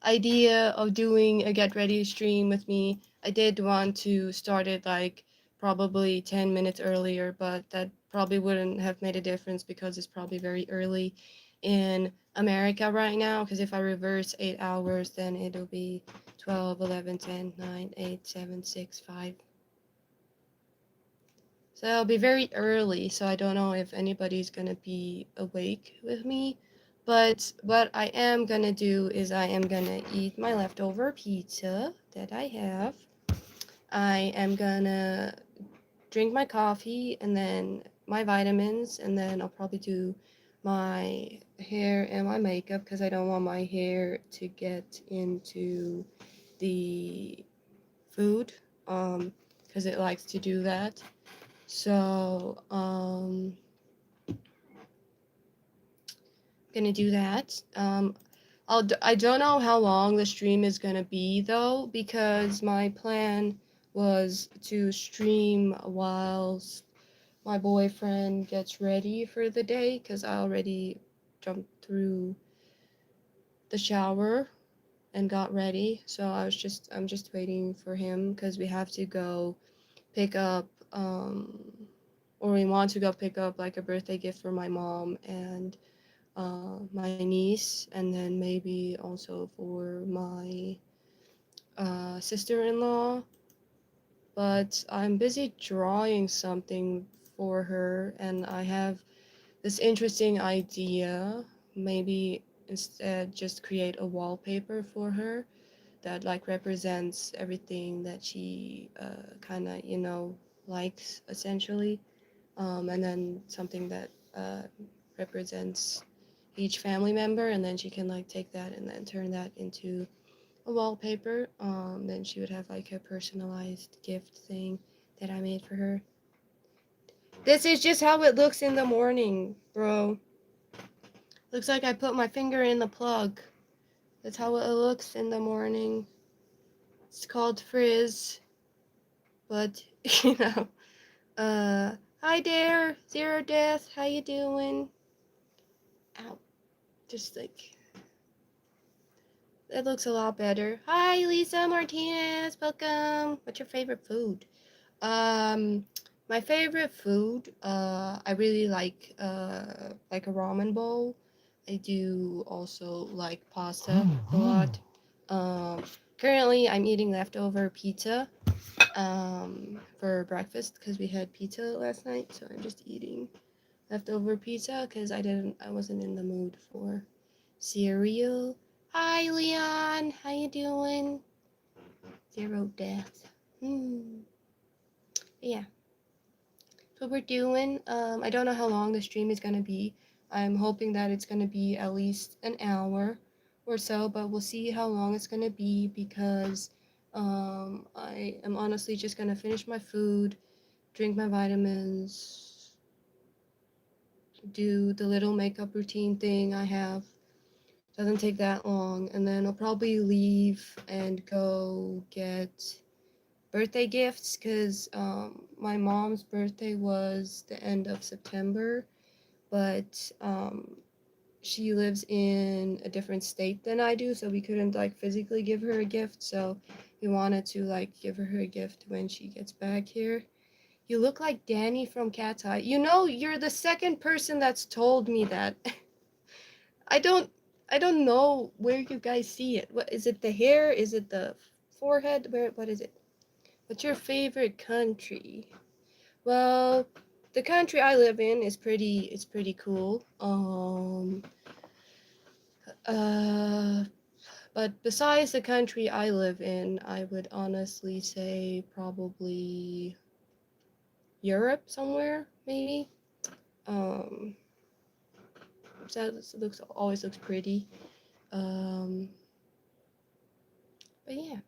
idea of doing a get ready stream with me. I did want to start it like probably 10 minutes earlier, but that probably wouldn't have made a difference because it's probably very early in America right now. Because if I reverse 8 hours, then it'll be 12, 11, 10, 9, 8, 7, 6, 5. So it'll be very early, so I don't know if anybody's gonna be awake with me. But what I am gonna do is I am gonna eat my leftover pizza that I have. I am gonna drink my coffee and then my vitamins, and then I'll probably do my hair and my makeup because I don't want my hair to get into the food, because it likes to do that. So, gonna do that. I don't know how long the stream is gonna be though, because my plan was to stream whilst my boyfriend gets ready for the day, because I already jumped through the shower and got ready. So I'm just waiting for him because we have to go pick up, or we want to go pick up like a birthday gift for my mom and my niece, and then maybe also for my sister-in-law. But I'm busy drawing something for her, and I have this interesting idea. Maybe instead just create a wallpaper for her that like represents everything that she kind of likes essentially, and then something that represents each family member, and then she can like take that and then turn that into a wallpaper. Then she would have like a personalized gift thing that I made for her. This is just how it looks in the morning, bro. Looks like I put my finger in the plug. That's how it looks in the morning. It's called frizz, but you know. Hi there, Zero Death. How you doing? Ow, just like that looks a lot better. Hi, Lisa Martinez. Welcome. What's your favorite food? Um, my favorite food. I really like a ramen bowl. I do also like pasta a lot. Um, Currently I'm eating leftover pizza for breakfast because we had pizza last night, so I'm just eating leftover pizza because I wasn't in the mood for cereal. Hi Leon, how you doing? Zero death. Yeah, that's what we're doing. I don't know how long the stream is gonna be. I'm hoping that it's gonna be at least an hour or so, but we'll see how long it's gonna be because I am honestly just gonna finish my food, drink my vitamins, do the little makeup routine thing I have. Doesn't take that long, and then I'll probably leave and go get birthday gifts because my mom's birthday was the end of September, but she lives in a different state than I do, so we couldn't like physically give her a gift. So we wanted to like give her a gift when she gets back here. You look like Danny from Cat's Eye. You know, you're the second person that's told me that. I don't I don't know where you guys see it. What is it, the hair? Is it the forehead? What is it? What's your favorite country? Well, the country I live in is pretty cool. Uh but besides the country I live in, I would honestly say probably Europe somewhere, maybe. Um so it looks always looks pretty. Um but yeah.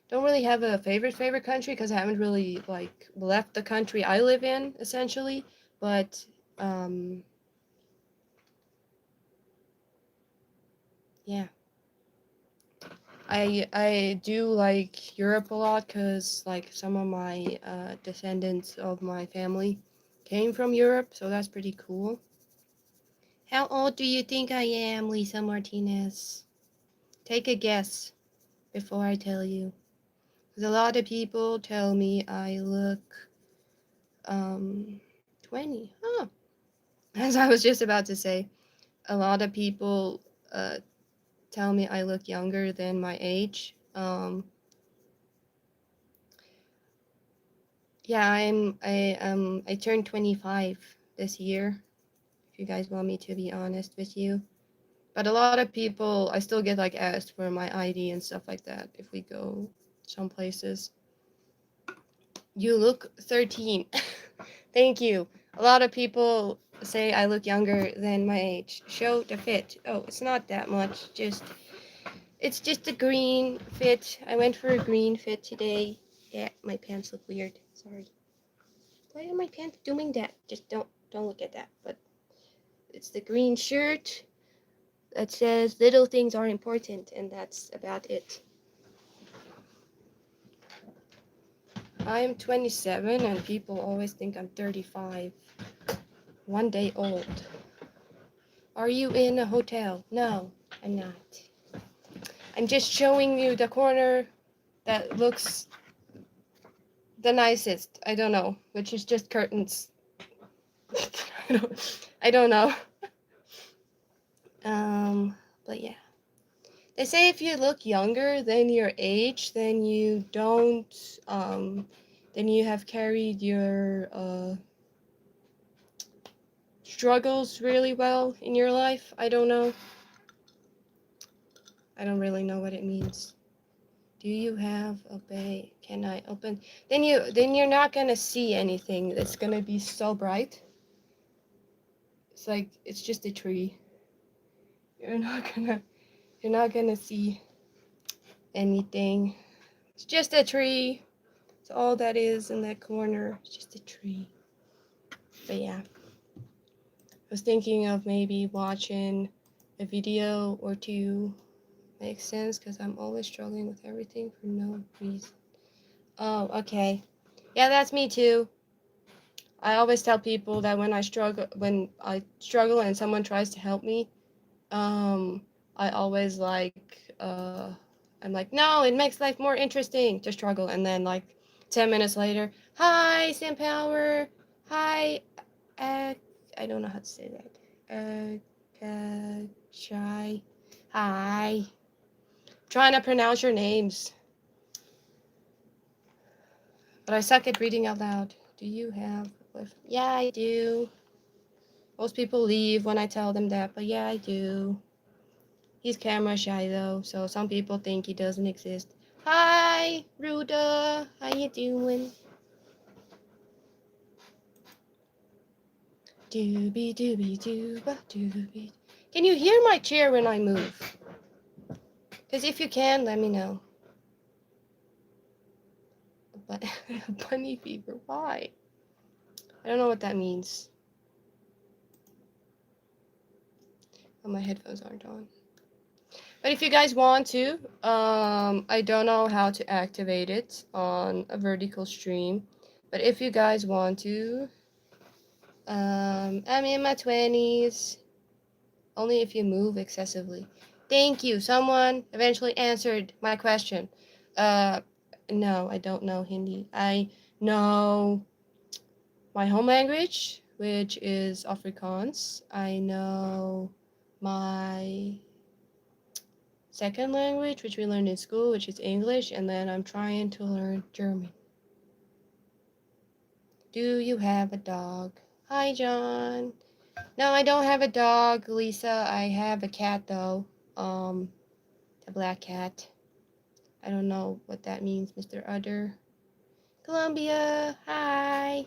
Don't really have a favorite country because I haven't really like left the country I live in essentially, but um yeah. I do like Europe a lot because like some of my descendants of my family came from Europe, so that's pretty cool. How old do you think I am, Lisa Martinez? Take a guess before I tell you. Because a lot of people tell me I look 20. Huh. As I was just about to say, a lot of people tell me I look younger than my age. Yeah, I turned 25 this year, if you guys want me to be honest with you. But a lot of people, I still get like asked for my ID and stuff like that if we go some places. You look 13. Thank you. A lot of people say I look younger than my age. Show the fit. Oh, it's not that much. It's just a green fit. I went for a green fit today. Yeah, my pants look weird. Sorry. Why are my pants doing that? Just don't look at that. But it's the green shirt that says little things are important, and that's about it. I'm 27 and people always think I'm 35. One day old. Are you in a hotel? No, I'm not. I'm just showing you the corner that looks the nicest. I don't know, which is just curtains. I don't know. But yeah. They say if you look younger than your age, then you don't, then you have carried your struggles really well in your life. I don't know. I don't really know what it means. Do you have a bay? Can I open? Then you're not gonna see anything. It's gonna be so bright. It's like it's just a tree. You're not gonna see anything. It's just a tree. It's all that is in that corner. It's just a tree. But yeah. I was thinking of maybe watching a video or two. Makes sense because I'm always struggling with everything for no reason. Oh, okay. Yeah, that's me too. I always tell people that when I struggle and someone tries to help me, I always I'm like, no, it makes life more interesting to struggle. And then like 10 minutes later, hi, Sam Power. Hi, I don't know how to say that. Chai. Hi. Trying to pronounce your names. But I suck at reading out loud. Do you have? Yeah, I do. Most people leave when I tell them that, but yeah, I do. He's camera shy though, so some people think he doesn't exist. Hi, Ruda. How you doing? Doobie doobie dooba doobie. Can you hear my chair when I move? Because if you can, let me know. But bunny fever, why? I don't know what that means. Oh, my headphones aren't on. But if you guys want to, I don't know how to activate it on a vertical stream. But if you guys want to, I'm in my 20s. Only if you move excessively. Thank you. Someone eventually answered my question. Uh, no, I don't know Hindi. I know my home language, which is Afrikaans. I know my second language, which we learned in school, which is English, and then I'm trying to learn German. Do you have a dog? Hi, John. No, I don't have a dog, Lisa. I have a cat, though. A black cat. I don't know what that means, Mr. Udder. Columbia, hi.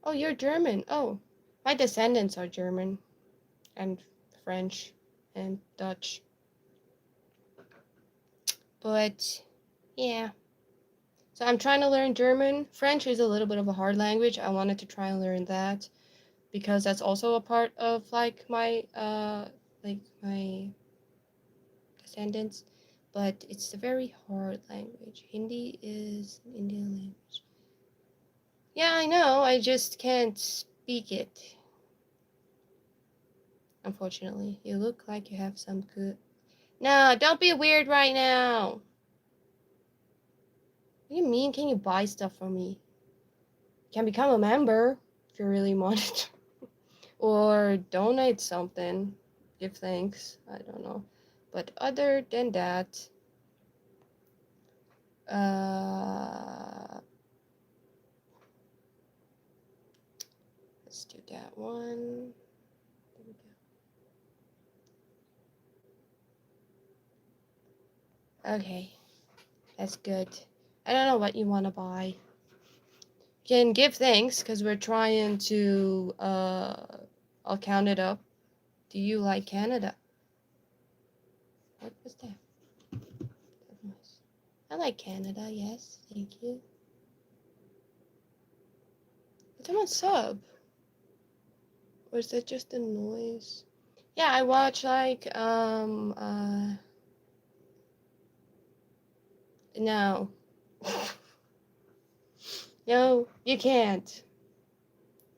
Oh, you're German. Oh, my descendants are German and French and Dutch. But, yeah. So I'm trying to learn German. French is a little bit of a hard language. I wanted to try and learn that because that's also a part of like my descendants. But it's a very hard language. Hindi is an Indian language. Yeah, I know. I just can't speak it. unfortunately. You look like you have some good... No, don't be weird right now. What do you mean, can you buy stuff from me? You can become a member if you really want it. Or donate something. Give thanks. I don't know. But other than that, let's do that one. There we go. Okay, that's good. I don't know what you want to buy. You can give thanks because we're trying to. I'll count it up. Do you like Canada? What was that? I like Canada. Yes, thank you. Did someone sub? Or is that just a noise? Yeah, I watch like no. No, you can't.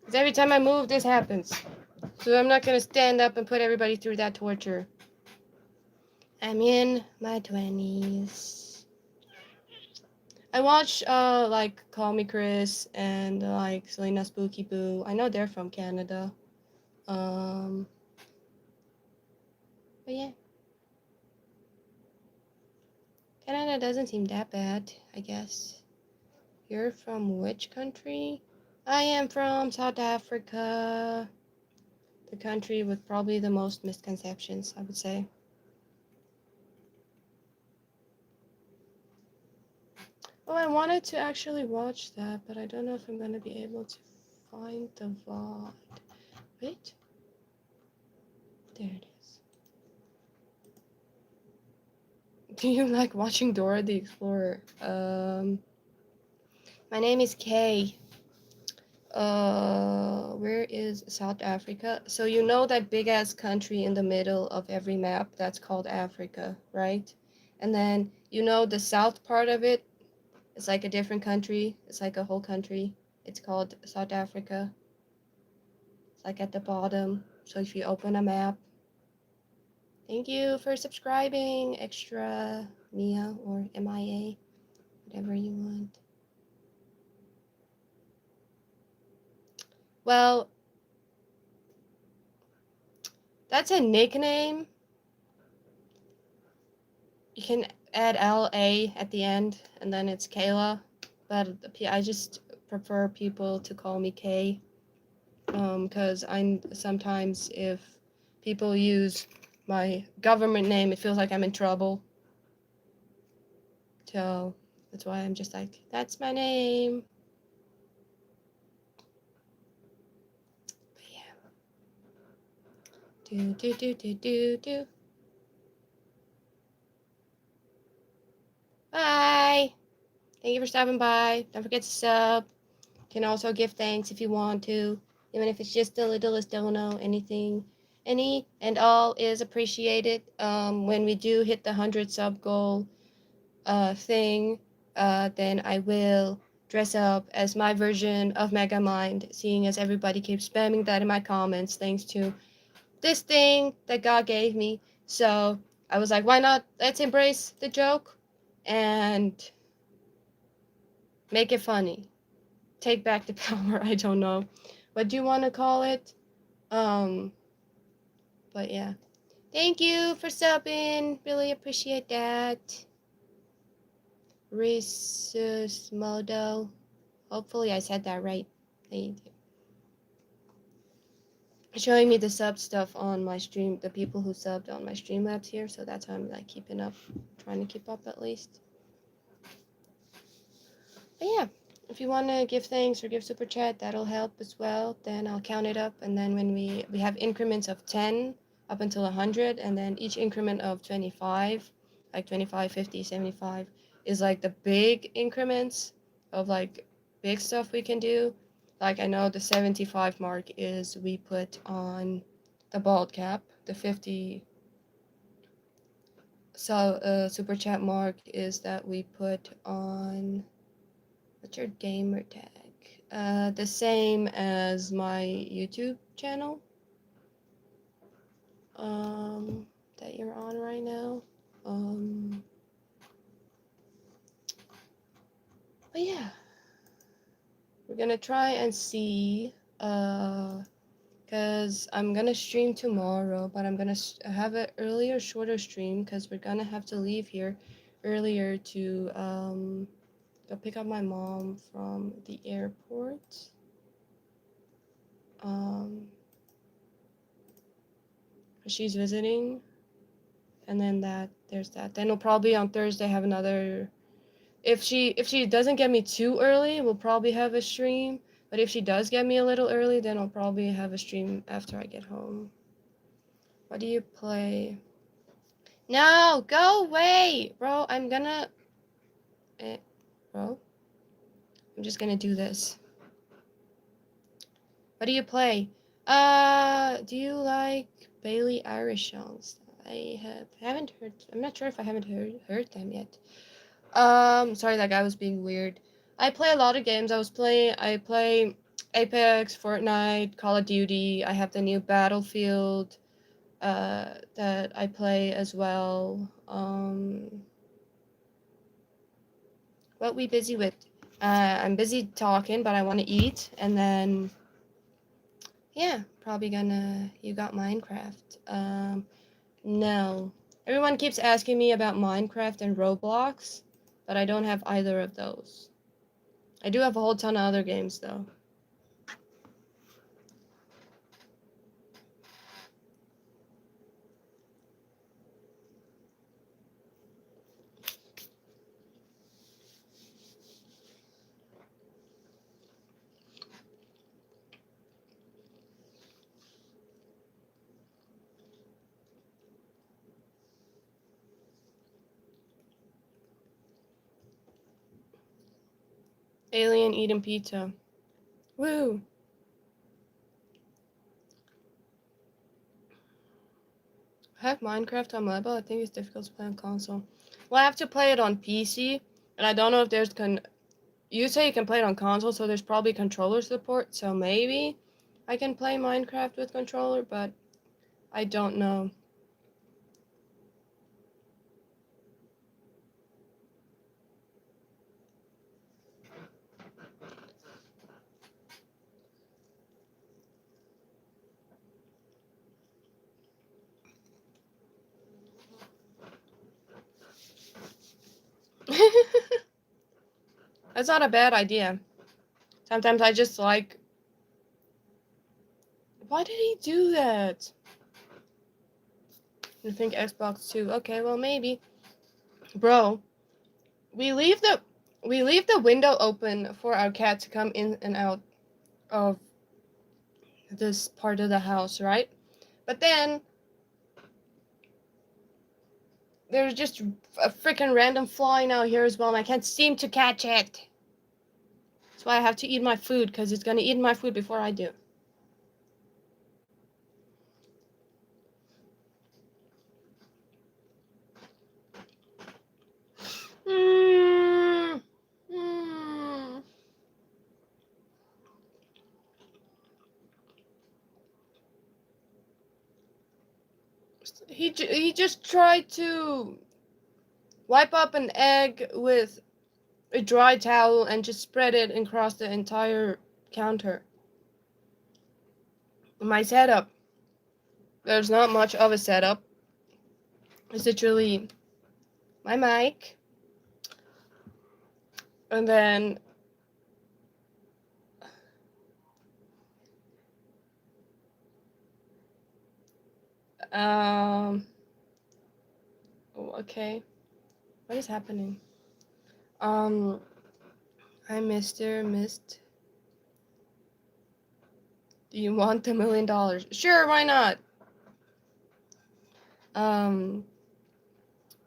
Because every time I move, this happens. So I'm not gonna stand up and put everybody through that torture. I'm in my 20s. I watch like Call Me Chris and like Selena Spooky Boo. I know they're from Canada. But yeah. Canada doesn't seem that bad, I guess. You're from which country? I am from South Africa. The country with probably the most misconceptions, I would say. Oh, I wanted to actually watch that, but I don't know if I'm gonna be able to find the VOD. Wait. There it is. Do you like watching Dora the Explorer? My name is Kay. Where is South Africa? So you know that big ass country in the middle of every map? That's called Africa, right? And then you know the south part of it? It's like a different country. It's like a whole country. It's called South Africa. It's like at the bottom. So if you open a map, thank you for subscribing, extra Mia or MIA, whatever you want. Well, that's a nickname. You can add LA at the end, and then it's Kayla. But I just prefer people to call me Kay. Because I'm sometimes if people use my government name, it feels like I'm in trouble. So that's why I'm just like, that's my name. But yeah. Do. Bye. Thank you for stopping by. Don't forget to sub. You can also give thanks if you want to, even if it's just the littlest dono. Anything, any and all is appreciated. When we do hit the 100 sub goal, thing, then I will dress up as my version of Megamind, seeing as everybody keeps spamming that in my comments, thanks to this thing that God gave me. So I was like, why not? Let's embrace the joke and make it funny. Take back the power. I don't know. What do you want to call it? But yeah. Thank you for subbing. Really appreciate that. Risusmodo. Hopefully I said that right. Thank you. Showing me the sub stuff on my stream, the people who subbed on my Streamlabs here, so that's how I'm like keeping up, trying to keep up at least. But yeah, if you want to give thanks or give super chat, that'll help as well. Then I'll count it up, and then when we have increments of 10 up until 100, and then each increment of 25, like 25, 50, 75, is like the big increments of like big stuff we can do. Like I know the 75 mark is we put on the bald cap, the 50 super chat mark is that we put on, what's your gamer tag? The same as my YouTube channel. that you're on right now. But yeah, we're gonna try and see, because I'm gonna stream tomorrow, but I'm gonna have an earlier, shorter stream because we're gonna have to leave here earlier to go pick up my mom from the airport. She's visiting, and then there's that. Then we'll probably on Thursday have another. If she doesn't get me too early, we'll probably have a stream. But if she does get me a little early, then I'll probably have a stream after I get home. What do you play? No, go away, bro. I'm gonna, bro. I'm just gonna do this. What do you play? Do you like Bailey Irish songs? I haven't heard. I'm not sure if I haven't heard them yet. Sorry, that guy was being weird. I play a lot of games. I play Apex, Fortnite, Call of Duty. I have the new Battlefield, that I play as well. What we busy with? I'm busy talking, but I want to eat, and then, yeah, probably gonna. You got Minecraft? No. Everyone keeps asking me about Minecraft and Roblox, but I don't have either of those. I do have a whole ton of other games, though. Alien eating pizza. Woo! I have Minecraft on mobile. I think it's difficult to play on console. Well, I have to play it on PC, and I don't know if there's You say you can play it on console, so there's probably controller support, so maybe I can play Minecraft with controller, but I don't know. That's not a bad idea. Sometimes I just like... Why did he do that? I think Xbox 2. Okay, well, maybe. Bro, we leave the window open for our cat to come in and out of this part of the house, right? But then there's just a freaking random flying out here as well, and I can't seem to catch it. That's why I have to eat my food, because it's gonna eat my food before I do. He just tried to wipe up an egg with a dry towel and just spread it across the entire counter. My setup. There's not much of a setup. It's literally my mic, and then oh, okay. What is happening? Hi, Mr. Mist. Do you want the $1 million? Sure, why not?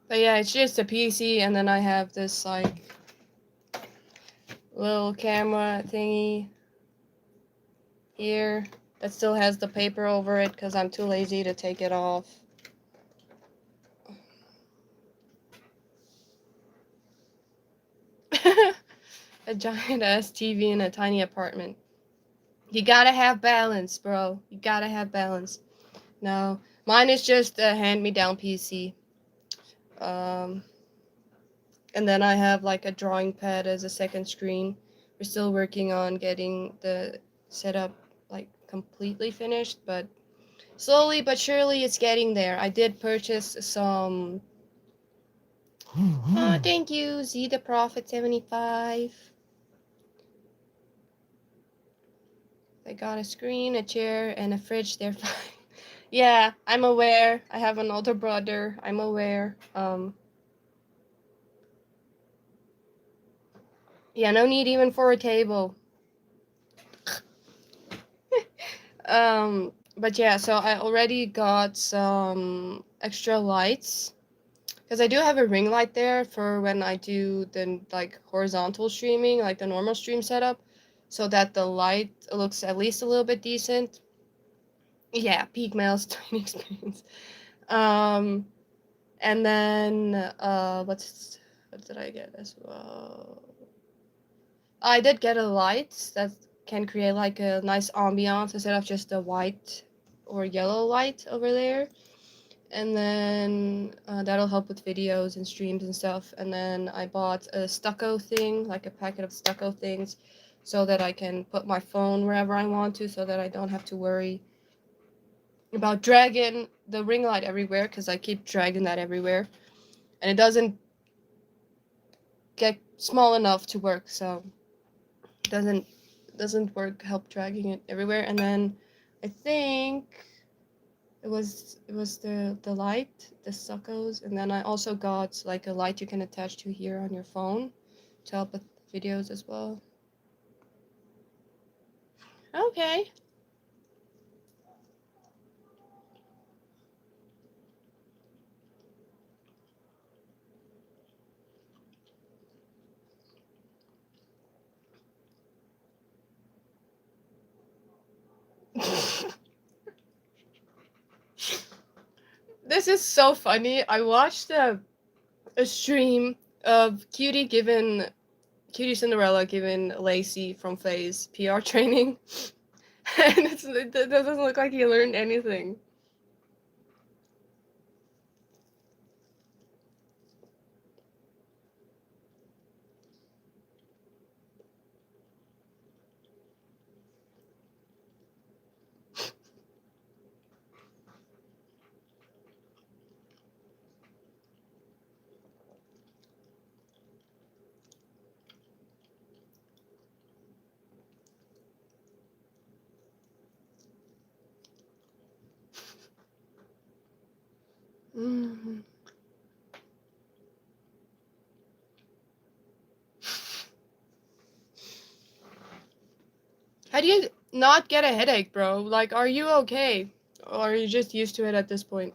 But yeah, it's just a PC, and then I have this like little camera thingy here that still has the paper over it because I'm too lazy to take it off. A giant ass TV in a tiny apartment. You gotta have balance, bro. You gotta have balance. No, Mine is just a hand-me-down PC. Um, and then I have like a drawing pad as a second screen. We're still working on getting the setup like completely finished, but slowly but surely it's getting there. I did purchase some. Oh, thank you, Z the Prophet 75. I got a screen, a chair, and a fridge. They're fine. Yeah, I'm aware. I have an older brother. I'm aware. Yeah, no need even for a table. But yeah, so I already got some extra lights because I do have a ring light there for when I do the like horizontal streaming, like the normal stream setup, so that the light looks at least a little bit decent. Yeah, peak milestone experience. Um, and then what did I get as well? I did get a light that can create like a nice ambiance instead of just a white or yellow light over there. And then that'll help with videos and streams and stuff. And then I bought a stucco thing, like a packet of stucco things, so that I can put my phone wherever I want to, so that I don't have to worry about dragging the ring light everywhere, because I keep dragging that everywhere. And it doesn't get small enough to work, so it doesn't work help dragging it everywhere. And then I think it was the light, the suckos, and then I also got like a light you can attach to here on your phone to help with videos as well. Okay. This is so funny. I watched a stream of Cutie Cinderella giving Lacey from Faye's PR training, and it doesn't look like he learned anything. Mm. How do you not get a headache, bro? Like, are you okay? Or are you just used to it at this point?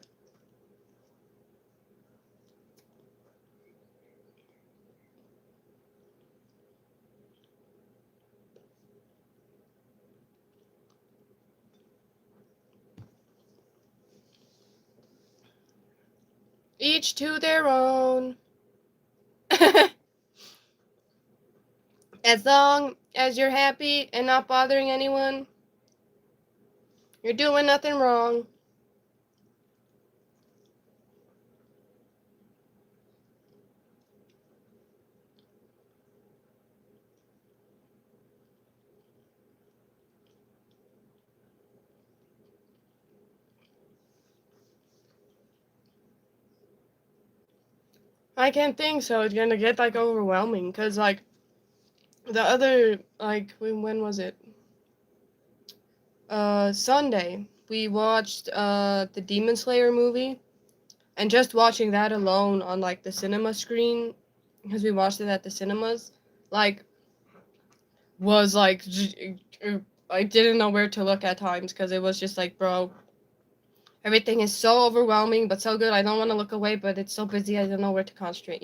Each to their own. As long as you're happy and not bothering anyone, you're doing nothing wrong. I can't think so. It's gonna get like overwhelming because like the other like when was it? Sunday we watched the Demon Slayer movie, and just watching that alone on like the cinema screen, because we watched it at the cinemas, like was like I didn't know where to look at times because it was just like, bro, everything is so overwhelming but so good. I don't want to look away, but it's so busy. I don't know where to concentrate.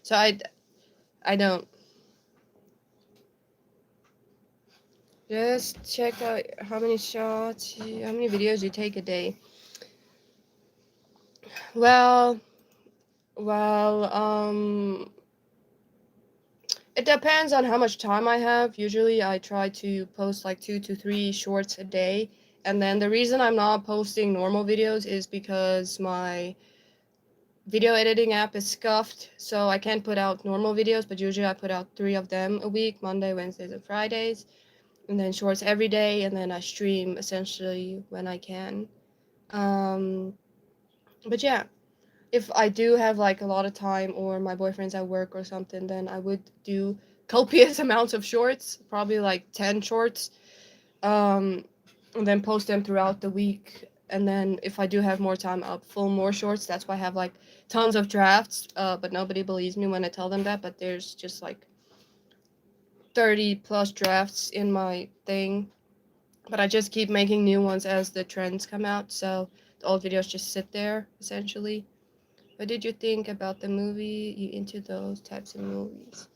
So I don't. Just check out how many shots, how many videos you take a day. Well, well, it depends on how much time I have. Usually I try to post like 2 to 3 shorts a day, And then the reason I'm not posting normal videos is because my video editing app is scuffed, so I can't put out normal videos, but usually I put out 3 of them a week, Monday, Wednesdays, and Fridays, and then shorts every day, and then I stream essentially when I can. Um, but yeah, if I do have like a lot of time or my boyfriend's at work or something, then I would do copious amounts of shorts, probably like 10 shorts, um, and then post them throughout the week. And then if I do have more time, I'll film more shorts. That's why I have like tons of drafts, but nobody believes me when I tell them that. But there's just like 30 plus drafts in my thing. But I just keep making new ones as the trends come out. So the old videos just sit there essentially. What did you think about the movie? You into those types of movies?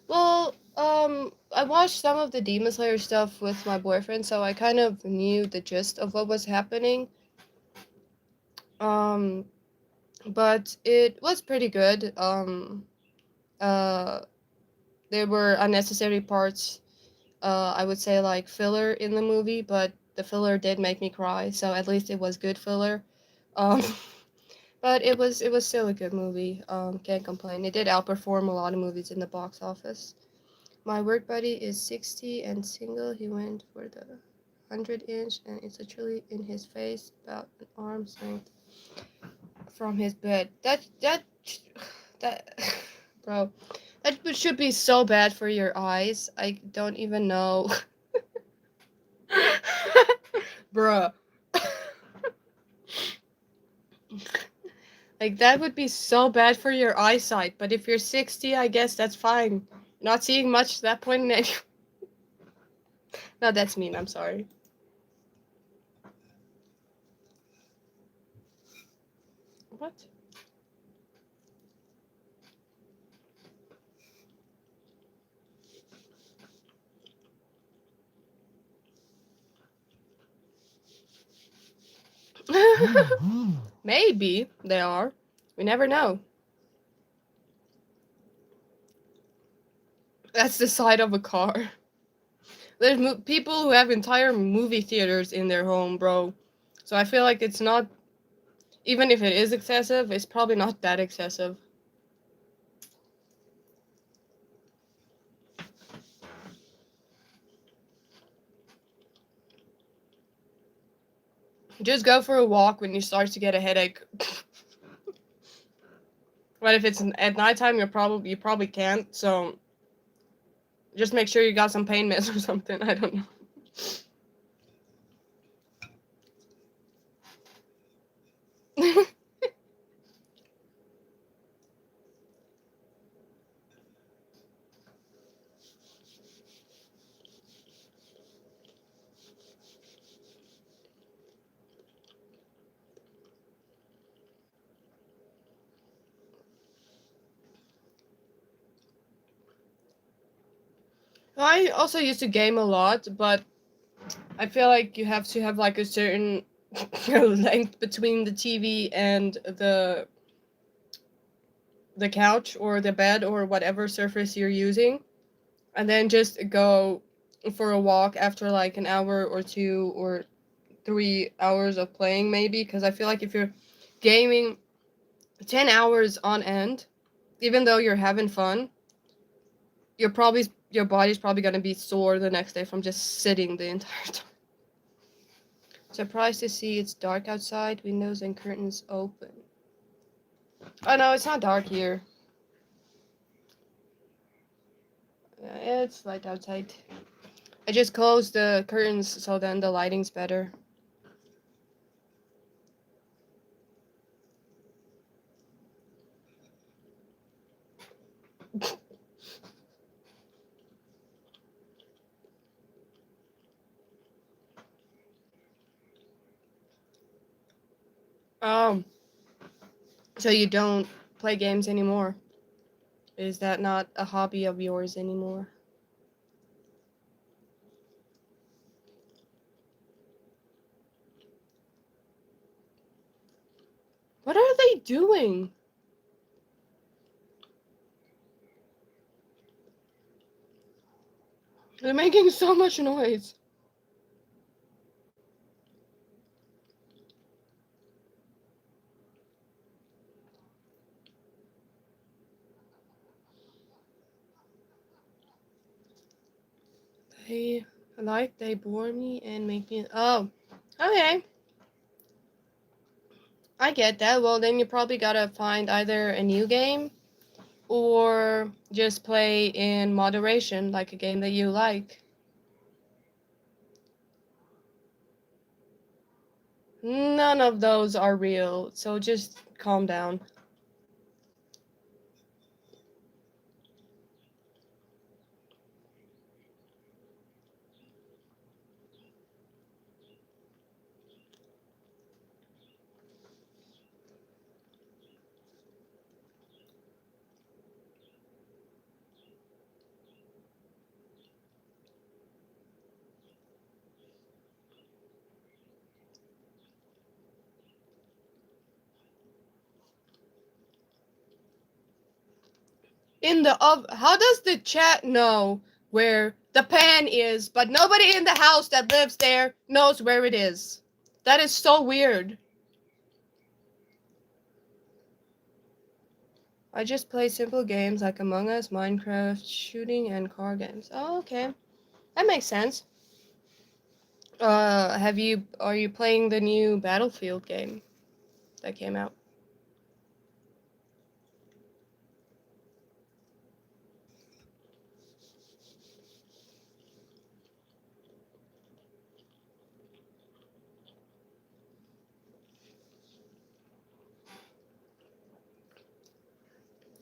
Well, I watched some of the Demon Slayer stuff with my boyfriend, so I kind of knew the gist of what was happening. Um, but it was pretty good. Uh, there were unnecessary parts. I would say like filler in the movie, but the filler did make me cry, so at least it was good filler. Um, but it was still a good movie. Can't complain. It did outperform a lot of movies in the box office. My work buddy is 60 and single. He went for the 100-inch and it's literally in his face, about an arm's length from his bed. That, bro, that should be so bad for your eyes. I don't even know. Bruh. Like, that would be so bad for your eyesight, but if you're 60, I guess that's fine. Not seeing much at that point in it. No, that's mean, I'm sorry. What? Maybe they are. We never know. That's the side of a car. There's people who have entire movie theaters in their home, bro. So I feel like it's not, even if it is excessive, it's probably not that excessive. Just go for a walk when you start to get a headache. But if it's at nighttime, you probably can't. So just make sure you got some pain meds or something. I don't know. I also used to game a lot, but I feel like you have to have like a certain length between the TV and the couch or the bed or whatever surface you're using, and then just go for a walk after like an hour or 2 or 3 hours of playing maybe, because I feel like if you're gaming 10 hours on end, even though you're having fun, your body's probably going to be sore the next day from just sitting the entire time. Surprised to see it's dark outside, windows and curtains open. Oh no, it's not dark here. Yeah, it's light outside. I just closed the curtains so then the lighting's better. Um, so you don't play games anymore? Is that not a hobby of yours anymore? What are they doing? They're making so much noise. they bore me and make me. Oh, okay. I get that. Well, then you probably gotta find either a new game or just play in moderation, like a game that you like. None of those are real, so just calm down. How does the chat know where the pan is, but nobody in the house that lives there knows where it is? That is so weird. I just play simple games like Among Us, Minecraft, shooting, and car games. Oh, okay. That makes sense. Are you playing the new Battlefield game that came out?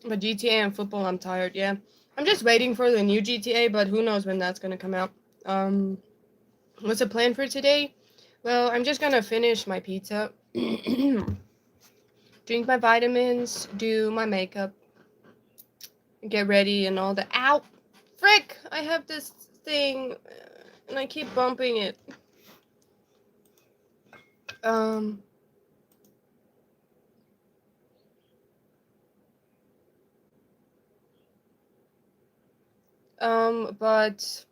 But GTA and football, I'm tired, yeah. I'm just waiting for the new GTA, but who knows when that's gonna come out. What's the plan for today? Well, I'm just gonna finish my pizza, drink my vitamins, do my makeup, get ready and all that. Ow! Frick! I have this thing, and I keep bumping it. Um, but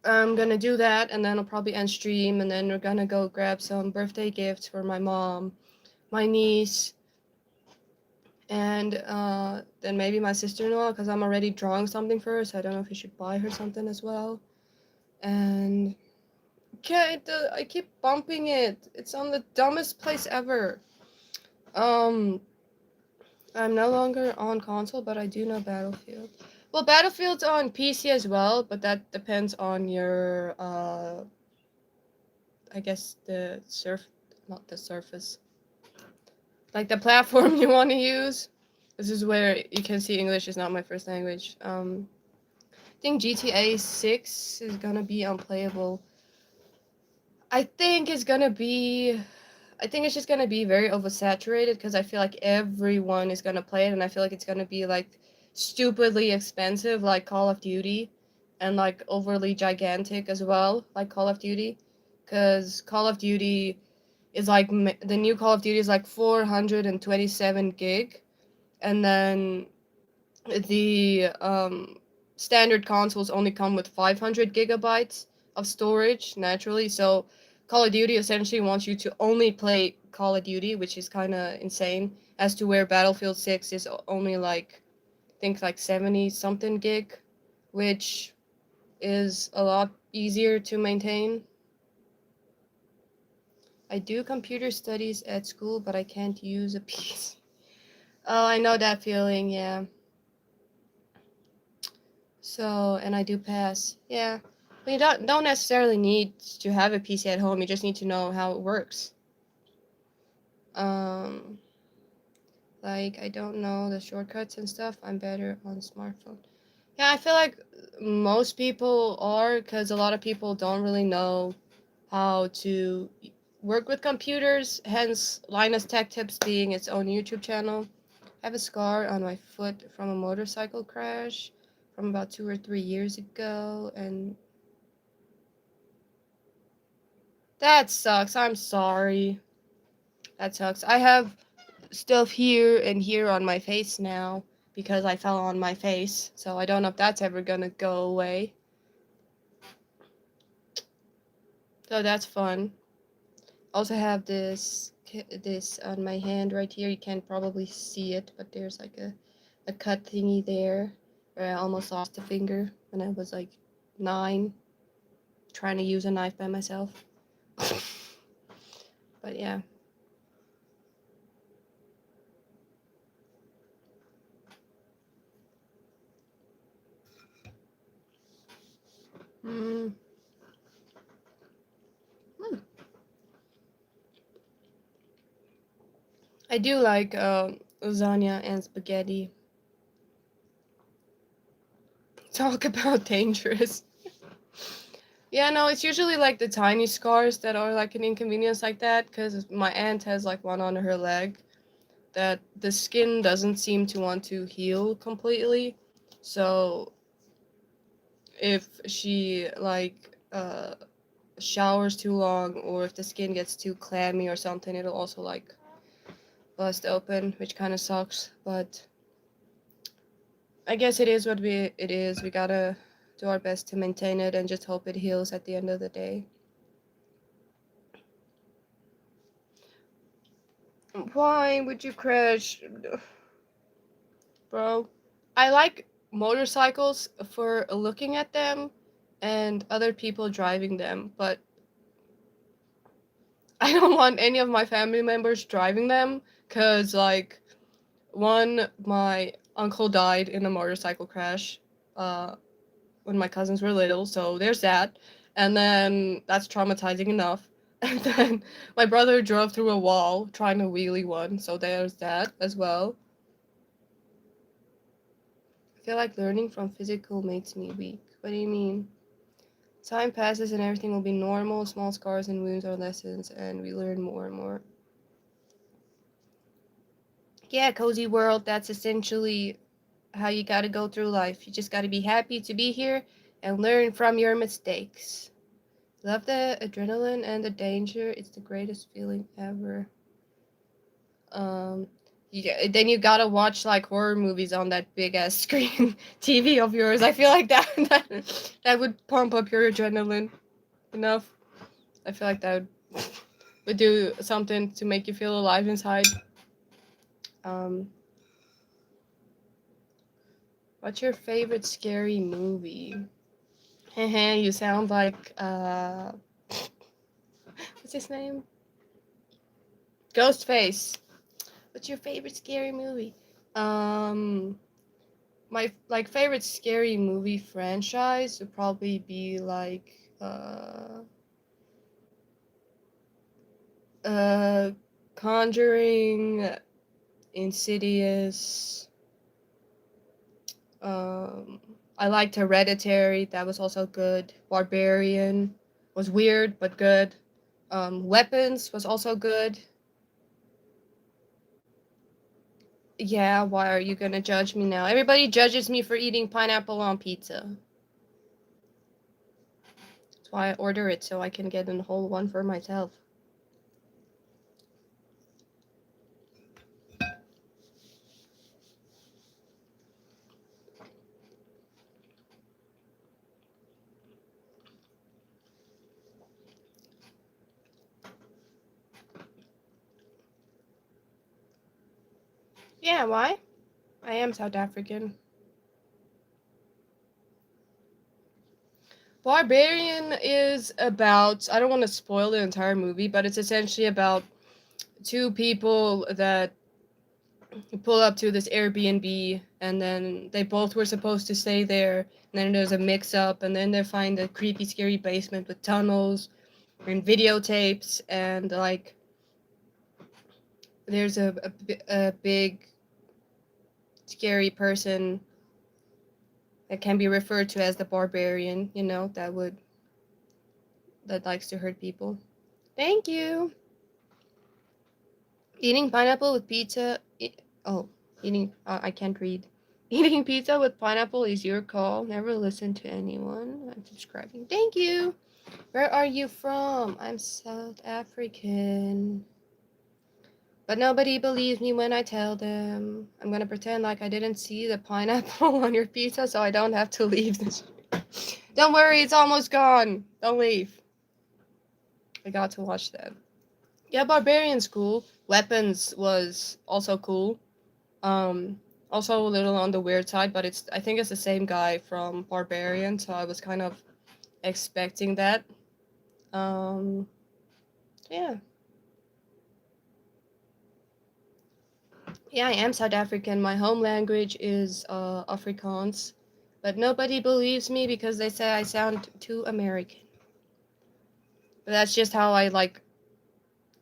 I'm gonna do that, and then I'll probably end stream, and then we're gonna go grab some birthday gifts for my mom, my niece, and then maybe my sister-in-law, because I'm already drawing something for her, so I don't know if we should buy her something as well. And I keep bumping it. It's on the dumbest place ever. Um, I'm no longer on console, but I do know Battlefield. Well, Battlefield's on PC as well, but that depends on your I guess not the surface, like the platform you want to use. This is where you can see English is not my first language. I think GTA 6 is gonna be unplayable. I think it's gonna be. I think it's just gonna be very oversaturated because I feel like everyone is gonna play it, and I feel like it's gonna be like stupidly expensive, like Call of Duty, and like overly gigantic as well, like Call of Duty, because Call of Duty is like the new Call of Duty is like 427 gig, and then the standard consoles only come with 500 gigabytes of storage naturally. So Call of Duty essentially wants you to only play Call of Duty, which is kind of insane. As to where Battlefield 6 is only like I think like 70 something gig, which is a lot easier to maintain. I do computer studies at school, but I can't use a PC. Oh, I know that feeling, yeah. So, and I do pass. Yeah. But you don't necessarily need to have a PC at home. You just need to know how it works. Um, like I don't know the shortcuts and stuff. I'm better on smartphone. Yeah, I feel like most people are because a lot of people don't really know how to work with computers. Hence, Linus Tech Tips being its own YouTube channel. I have a scar on my foot from a motorcycle crash from about 2 or 3 years ago, and that sucks. I'm sorry. That sucks. I have stuff here and here on my face now because I fell on my face. So I don't know if that's ever gonna go away. So that's fun. Also have this on my hand right here. You can't probably see it, but there's like a cut thingy there where I almost lost a finger when I was like 9, trying to use a knife by myself. But yeah. Mm. Hmm. I do like lasagna and spaghetti. Talk about dangerous. Yeah, no, it's usually like the tiny scars that are like an inconvenience like that, because my aunt has like one on her leg that the skin doesn't seem to want to heal completely. So if she like showers too long, or if the skin gets too clammy or something, it'll also like bust open, which kind of sucks. But I guess it is what it is. We gotta do our best to maintain it and just hope it heals at the end of the day. Why would you crash, bro? I like motorcycles for looking at them and other people driving them, but I don't want any of my family members driving them, because like one, my uncle died in a motorcycle crash uh when my cousins were little, so there's that. And then that's traumatizing enough. And then my brother drove through a wall trying to wheelie one, so there's that as well. I feel like learning from physical makes me weak. What do you mean? Time passes and everything will be normal. Small scars and wounds are lessons, and we learn more and more. Yeah, cozy world, that's essentially how you gotta go through life. You just gotta be happy to be here and learn from your mistakes. Love the adrenaline and the danger. It's the greatest feeling ever. Um, then you gotta watch like horror movies on that big ass screen TV of yours. I feel like that would pump up your adrenaline enough. I feel like that would do something to make you feel alive inside. Um, what's your favorite scary movie? You sound like what's his name? Ghostface. What's your favorite scary movie? Um, my like favorite scary movie franchise would probably be like uh Conjuring, Insidious. Um, I liked Hereditary. That was also good. Barbarian was weird but good. Weapons was also good. Yeah, why are you gonna judge me now? Everybody judges me for eating pineapple on pizza. That's why I order it, so I can get a whole one for myself. Yeah, why? I am South African. Barbarian is about, I don't want to spoil the entire movie, but it's essentially about two people that pull up to this Airbnb, and then they both were supposed to stay there, and then there's a mix up, and then they find a creepy, scary basement with tunnels and videotapes, and like there's a big, scary person that can be referred to as the barbarian, that likes to hurt people. Thank you. Eating pineapple with pizza. Oh, eating. I can't read. Eating pizza with pineapple is your call. Never listen to anyone. I'm subscribing. Thank you. Where are you from? I'm South African. But nobody believes me when I tell them. I'm gonna pretend like I didn't see the pineapple on your pizza, so I don't have to leave this. Don't worry, it's almost gone. Don't leave. I got to watch that. Yeah, Barbarian's cool. Weapons was also cool. Also a little on the weird side, but I think it's the same guy from Barbarian, so I was kind of expecting that. Yeah. Yeah, I am South African. My home language is Afrikaans, but nobody believes me because they say I sound too American. But that's just how I like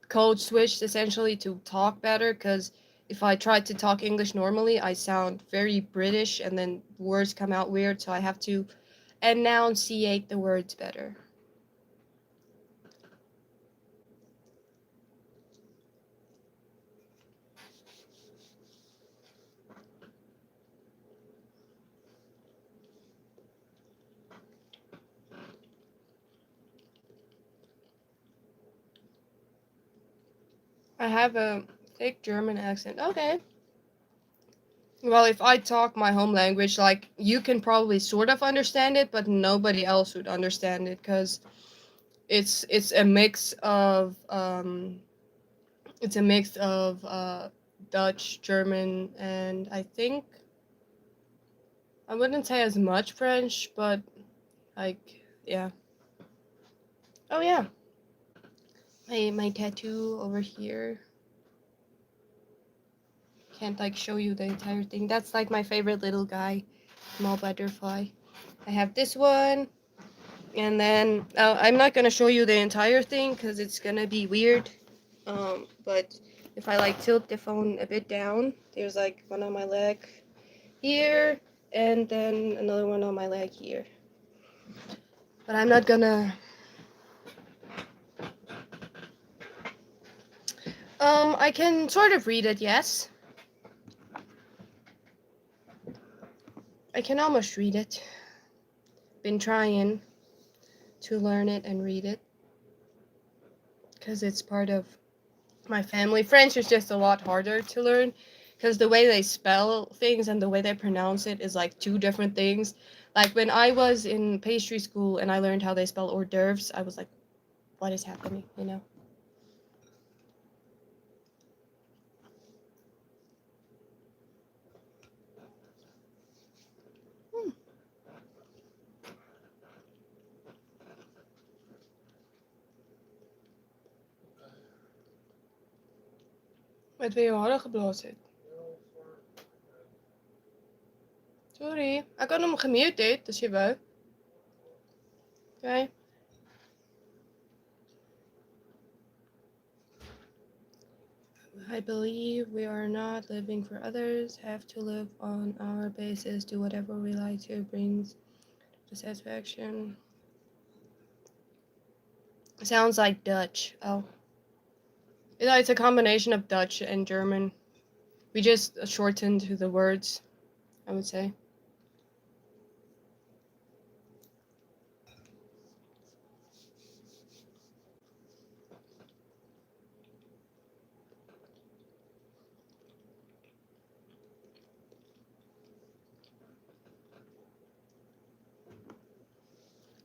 code switched essentially to talk better. Because if I try to talk English normally, I sound very British, and then words come out weird. So I have to enunciate the words better. I have a thick German accent. Okay. Well, if I talk my home language, like you can probably sort of understand it, but nobody else would understand it because it's a mix of Dutch, German, and I think I wouldn't say as much French, but like yeah. Oh yeah, my tattoo over here. Can't like show you the entire thing. That's like my favorite little guy, small butterfly. I have this one. And then I'm not gonna show you the entire thing because it's gonna be weird. But if I like tilt the phone a bit down, there's like one on my leg here, and then another one on my leg here. But I'm not gonna. I can sort of read it, yes. I can almost read it. Been trying to learn it and read it because it's part of my family. French is just a lot harder to learn because the way they spell things and the way they pronounce it is like two different things. Like when I was in pastry school and I learned how they spell hors d'oeuvres, I was like, what is happening, you know? Hmm. Met wie je harder geblazen. Sorry, ik had hem gemuted, dus je wou. Okay. I believe we are not living for others, have to live on our basis, do whatever we like to brings satisfaction. Sounds like Dutch. Oh. Yeah, it's a combination of Dutch and German. We just shortened the words, I would say.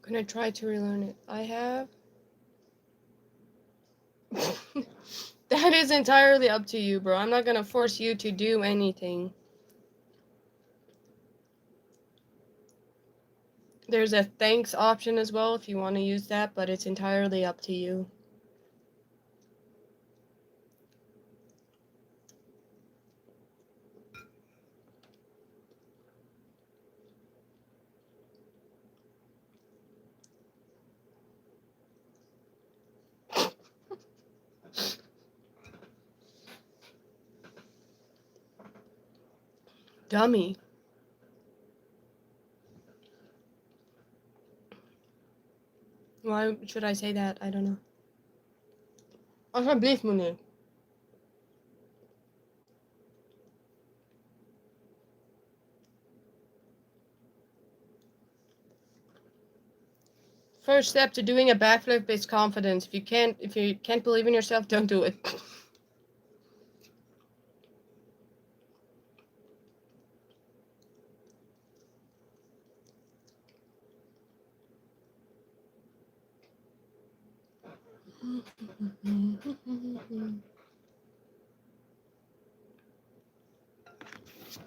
Gonna try to relearn it. I have. That is entirely up to you, bro. I'm not gonna force you to do anything. There's a thanks option as well if you want to use that, but it's entirely up to you. Dummy. Why should I say that? I don't know. Alsjeblieft, meneer. First step to doing a backflip is confidence. If you can't believe in yourself, don't do it.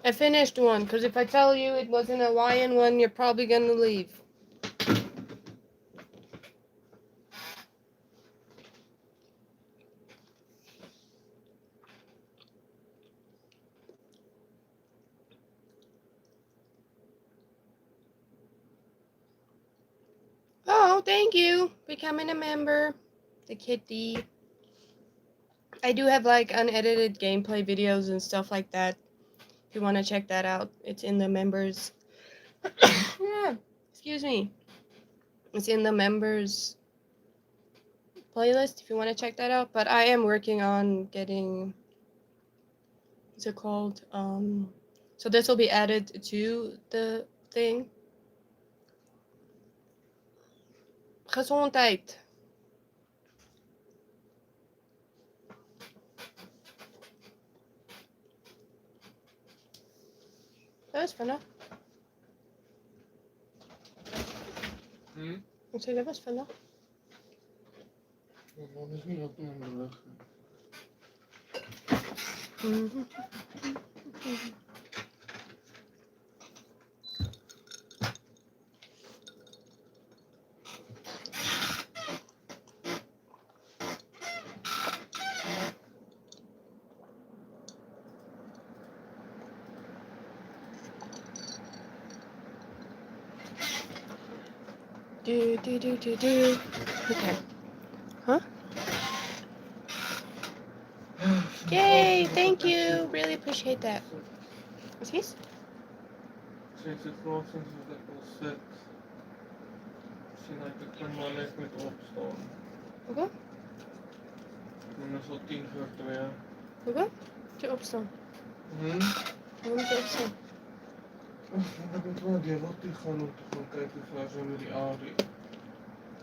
I finished one, because if I tell you it was an Hawaiian one, you're probably gonna leave. thank you for becoming a member. The kitty. I do have like unedited gameplay videos and stuff like that. If you want to check that out, it's in the members. Yeah, excuse me. It's in the members playlist if you want to check that out. But I am working on getting. What's it called? So this will be added to the thing. Gezondheid. Dat is vanaf. Ik zeg dat was vanaf. Dat is niet op de weg. Do. Okay. Huh? Yay! Thank you. Really appreciate that. What's this? Sinds het sinds dat ik al zit, zie ik het maar net met opstaan. Oké. En dan is al 10 voor 2. Oké. Moet je opstaan? Waarom moet je opstaan? Ik moet wel die rottie gaan om te gaan kijken of hij zo met die aarde.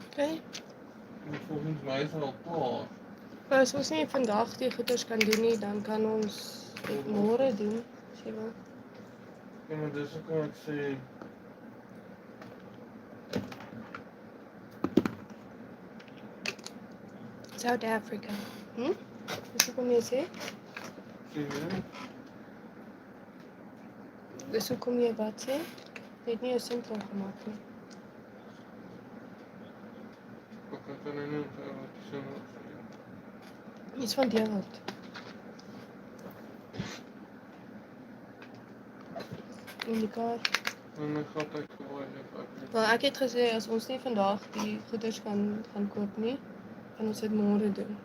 Oké. Volgens mij is het al klaar. Maar als ons niet vandaag die goeders kan doen nie, dan kan ons dit morgen doen. As jy wil. Ja, maar dus dan kan ik zeggen. South Africa. Dus hoe kom je sê? Zie je? Dus hoe kom je wat sê? Jy het nie 'n sin gemaak nie. Ik kan er niet aan wat je zin hebt. Iets van die wêreld. In die kar. En dan gaat ik gewoon even. Wel, ek het gesê as ons nie vandag die goeders gaan koop nie, kan ons dit môre doen.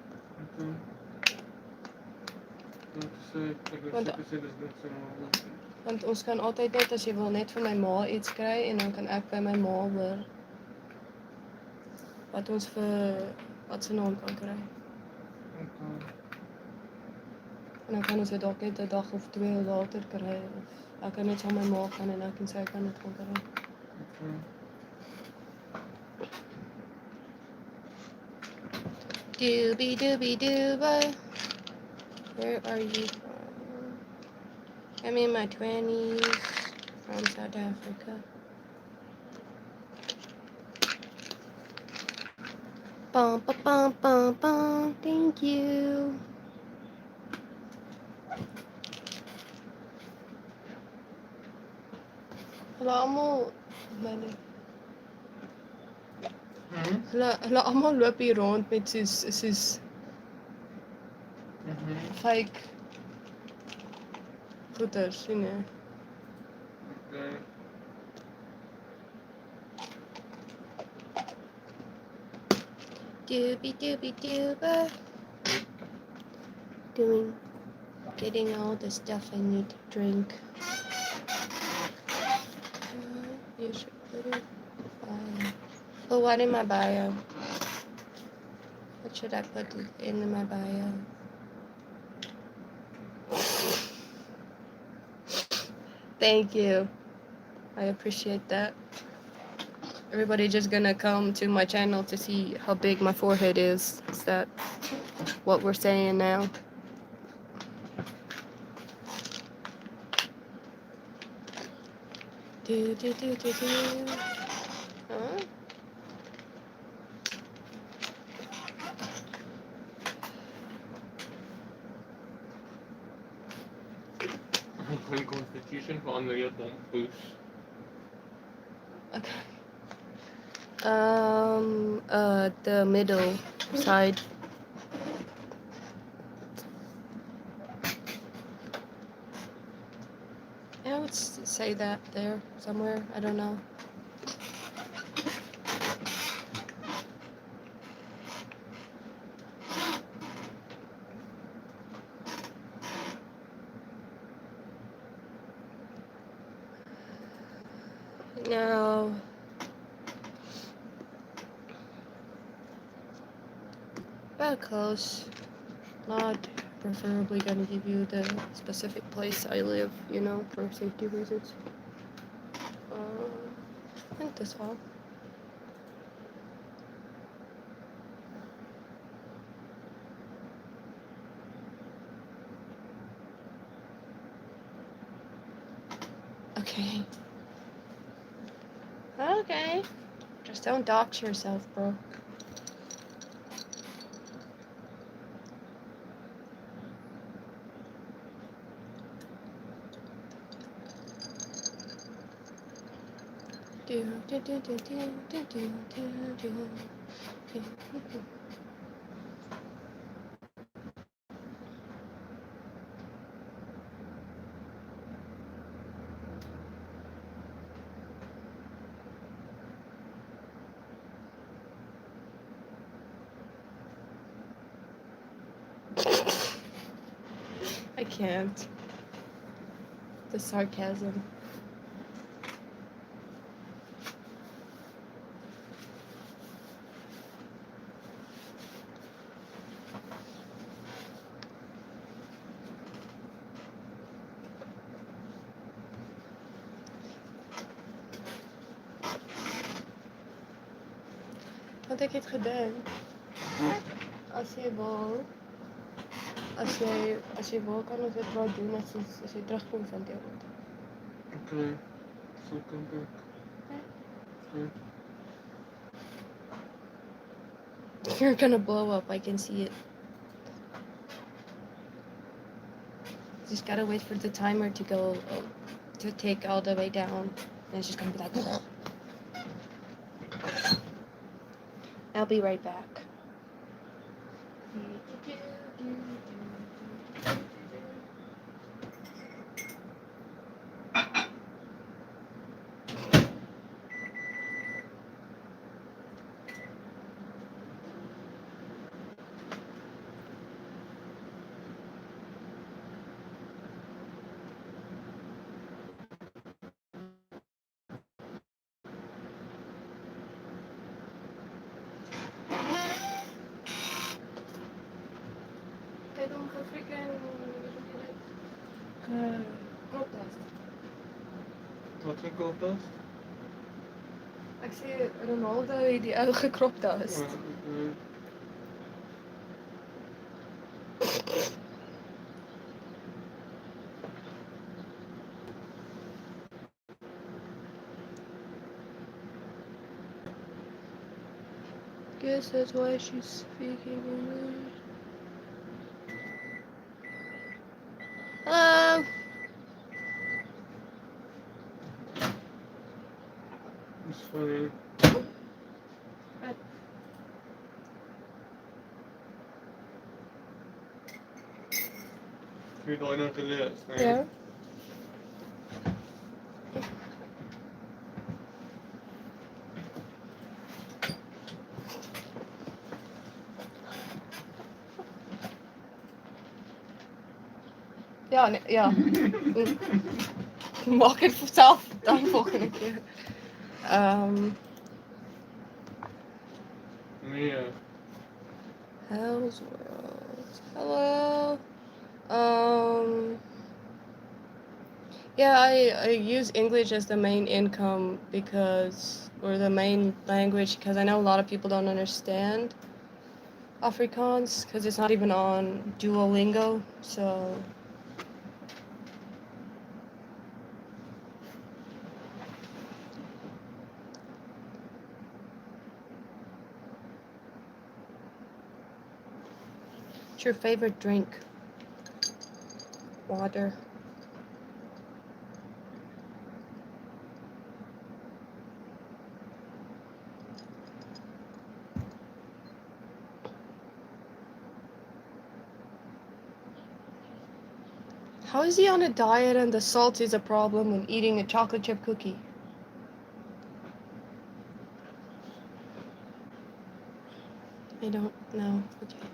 Want ons kan altyd net as jy wil net vir my ma iets kry en dan kan ek by my ma hoor wat ons vir wat se naam kan kry. En dan kan ons dit dalk net 'n dag of 2 later kry of ek kan net saam my ma gaan en ek en sy kan dit gaan kry. Doobie. Where are you from? I'm in my 20s from South Africa. Bum. Thank you. Hulle almal Hulle almal loop hier rond met soos fake goeders, sien jy? Okay. Doobie. Getting all the stuff I need to drink. You should put it but what in my bio? What should I put in my bio? Thank you. I appreciate that. Everybody just gonna come to my channel to see how big my forehead is. Is that what we're saying now? Do. Huh? Geen constitution verander je dompoes. Okay. The middle side. I would say that there somewhere. I don't know. No. About close. Not preferably gonna give you the specific place I live, you know, for safety reasons. I think that's all. Okay. Okay. Just don't dox yourself, bro. I can't. The sarcasm. Wat heb ik het gedaan? Als je wil, als je wil, kan ik het wel doen als je terugkomt van Tilburg. Okay. So come back. Okay. You're gonna blow up, I can see it. Just gotta wait for the timer to go, to take all the way down. And it's just gonna be like, I'll be right back. They don't have freaking protest. Wat voor kooltast? Ik zie Ronaldo die oude kroptast. Okay. Guess that's why she's speaking English. Hello. It's funny. What? Heb je nooit nog geleerd? Nee. Ja. Ja, nee, ja. Mag ik het zelf dan volgende keer. Meer. Hell's World. Hello. Yeah, I use English as the main income because, or the main language, because I know a lot of people don't understand Afrikaans because it's not even on Duolingo. So what's your favorite drink? Water. How is he on a diet and the salt is a problem when eating a chocolate chip cookie? I don't know. Okay.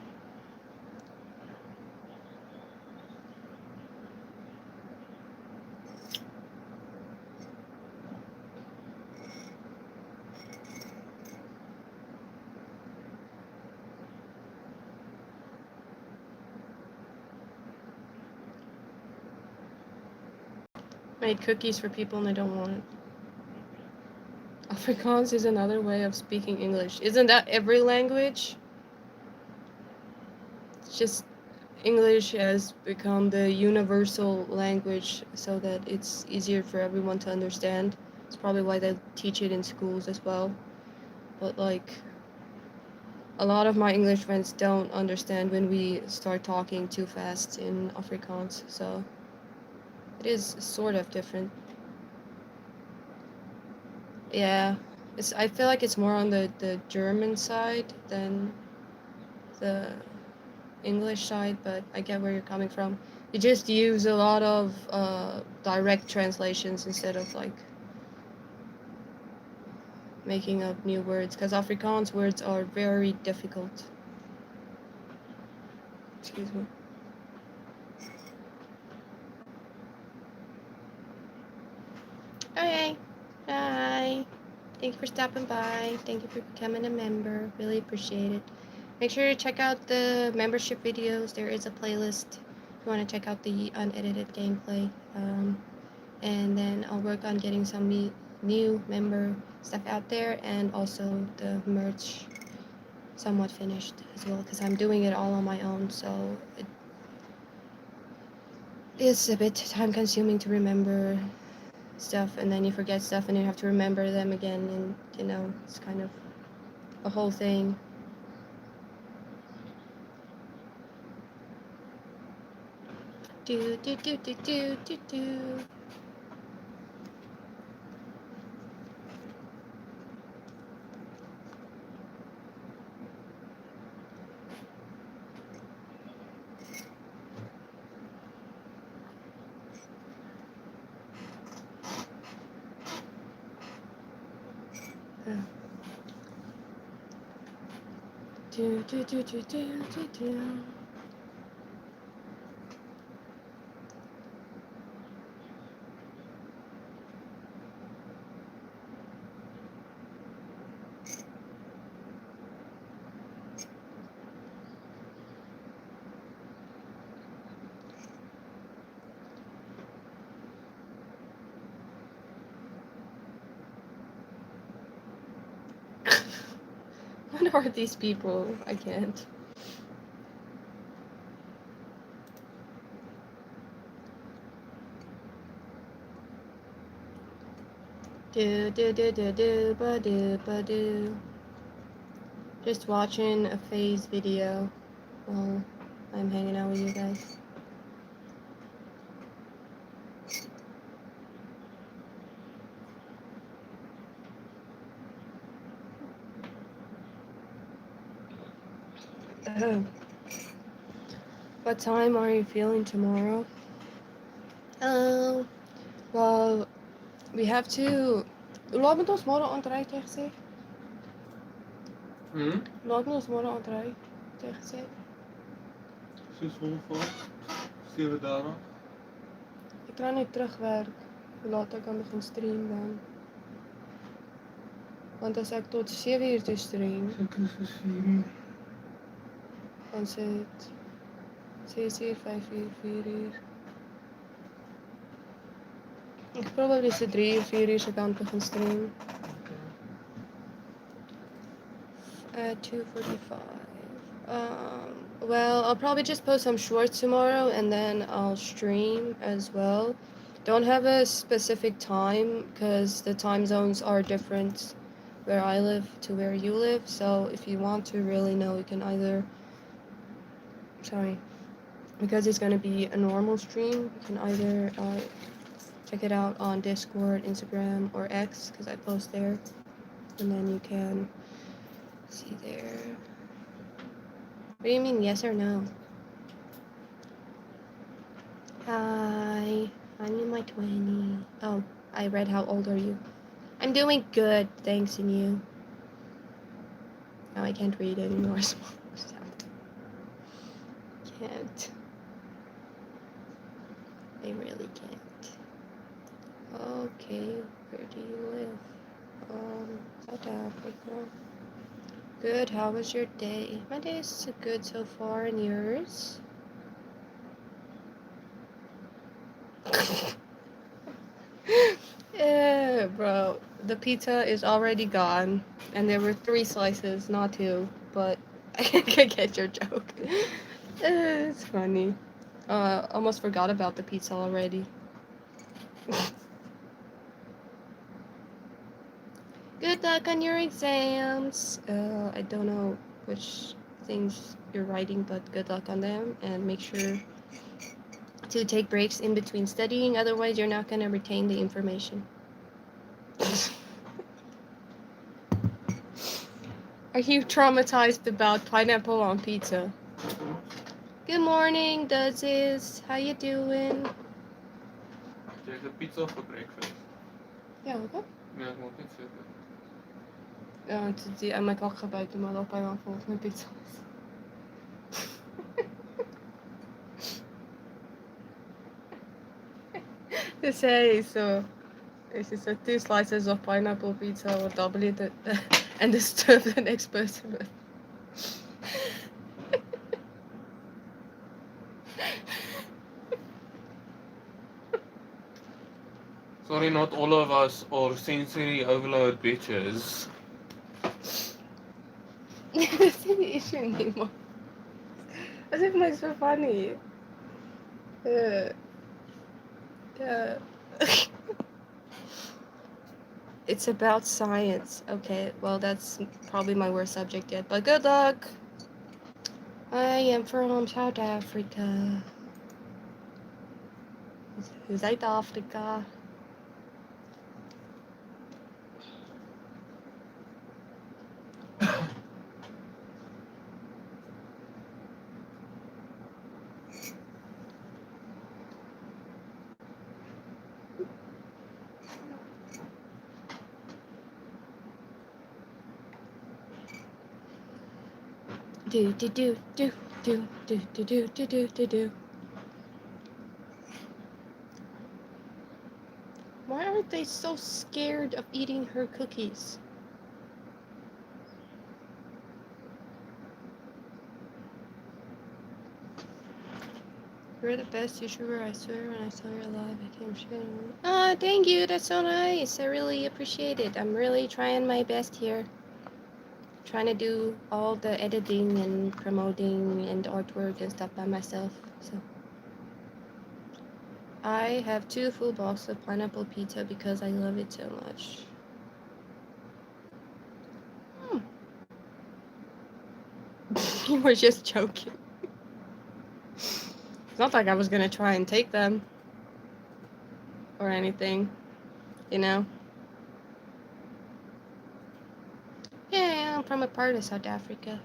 made cookies for people and they don't want it. Afrikaans is another way of speaking English. Isn't that every language? It's just English has become the universal language so that it's easier for everyone to understand. It's probably why they teach it in schools as well. But like a lot of my English friends don't understand when we start talking too fast in Afrikaans, so it is sort of different. Yeah, I feel like it's more on the German side than the English side, but I get where you're coming from. You just use a lot of direct translations instead of like making up new words, because Afrikaans words are very difficult. Excuse me. Okay. Bye. Thank you for stopping by. Thank you for becoming a member. Really appreciate it. Make sure to check out the membership videos. There is a playlist if you want to check out the unedited gameplay. And then I'll work on getting some new member stuff out there, and also the merch somewhat finished as well, because I'm doing it all on my own, so it is a bit time consuming to remember stuff, and then you forget stuff and you have to remember them again, and you know, it's kind of a whole thing. Do do do do do do do. Do do do do do do do. What are these people? I can't. Do do do do do ba do ba do. Just watching a phase video while I'm hanging out with you guys. What time are you feeling tomorrow? Well, we have to. Laat met ons môre aand ry, het jy gesê? Laat met ons môre aand ry, het jy gesê? 6:30, 7 dae. Ek kan net terugwerk. Hoe laat ek kan begin stream dan? Want as ek tot 7 uur toe stream, Dit is 4 uur. dan sê dit 6 uur, 5 uur, 4 uur. Ek probably so 3 uur, 4 uur se kant begin stream. At 2:45. Well, I'll probably just post some shorts tomorrow, and then I'll stream as well. Don't have a specific time because the time zones are different where I live to where you live. So if you want to really know, you can either, because it's gonna be a normal stream, you can either check it out on Discord, Instagram, or X, because I post there, and then you can see there. What do you mean, yes or no? Hi, I'm in my 20s. Oh, I read how old are you? I'm doing good, thanks, and you? Now I can't read anymore, so can't. I really can't. Okay, where do you live? South Africa. Good, how was your day? My day is good so far, and yours? Bro, the pizza is already gone, and there were 3 slices, not 2, but I can get your joke. It's funny. Almost forgot about the pizza already. Good luck on your exams. I don't know which things you're writing, but good luck on them, and make sure to take breaks in between studying, otherwise you're not gonna retain the information. Are you traumatized about pineapple on pizza? Good morning, Duzzies. How you doing? There's a pizza for breakfast. Ja, oké. Ja, ik moet niet zitten. Ja, die aan mijn kak gaat buiten, maar dat pineapple met pizza. They say so. It's just 2 slices of pineapple pizza or double it and disturb the next person. Sorry, not all of us are sensory overload bitches. That's the issue anymore. As if it's so funny. Yeah. It's about science. Okay, well, that's probably my worst subject yet, but good luck. I am from South Africa. South Africa. Do do do do do do do do do do do do. Why aren't they so scared of eating her cookies? You're the best YouTuber, I swear. When I saw your live, I came straight. Ah, thank you. That's so nice. I really appreciate it. I'm really trying my best here. Trying to do all the editing and promoting and artwork and stuff by myself. So I have 2 full boxes of pineapple pizza because I love it so much. You were just joking. It's not like I was gonna try and take them or anything, you know? Yeah, I'm from a part of South Africa.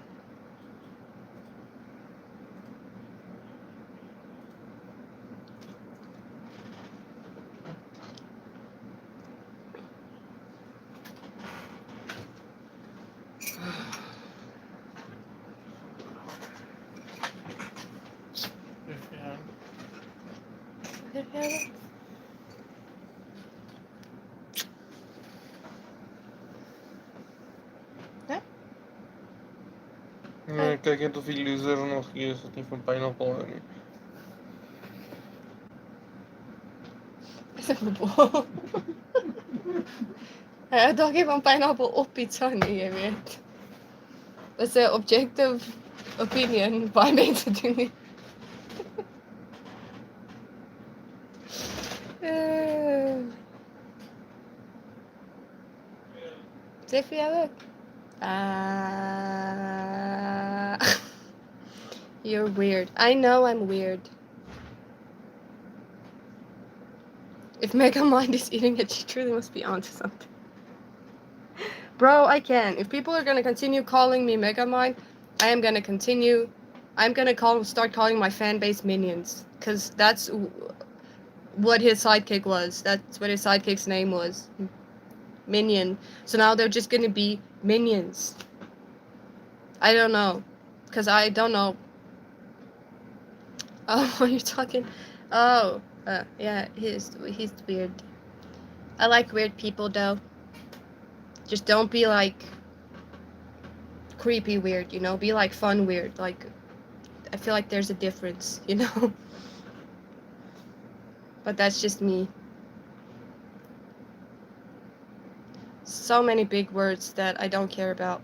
Nee, kyk net of die loser nog hier is wat nie van pineapple hou nie. Jag tagit från pineapple upp pizza nu, jag vet. That's an objective opinion. Bara mig inte till Det får jag look. You're weird. I know I'm weird. If Megamind is eating it, she truly must be onto something. Bro, I can. If people are gonna continue calling me Megamind, I am gonna continue. I'm gonna start calling my fan base minions, cause that's what his sidekick was. That's what his sidekick's name was. Minion. So now they're just gonna be minions. I don't know, cause I don't know. Oh, you're talking. Oh, yeah, he's weird. I like weird people though. Just don't be like creepy weird, you know? Be like fun weird. Like, I feel like there's a difference, you know? But that's just me. so many big words that I don't care about.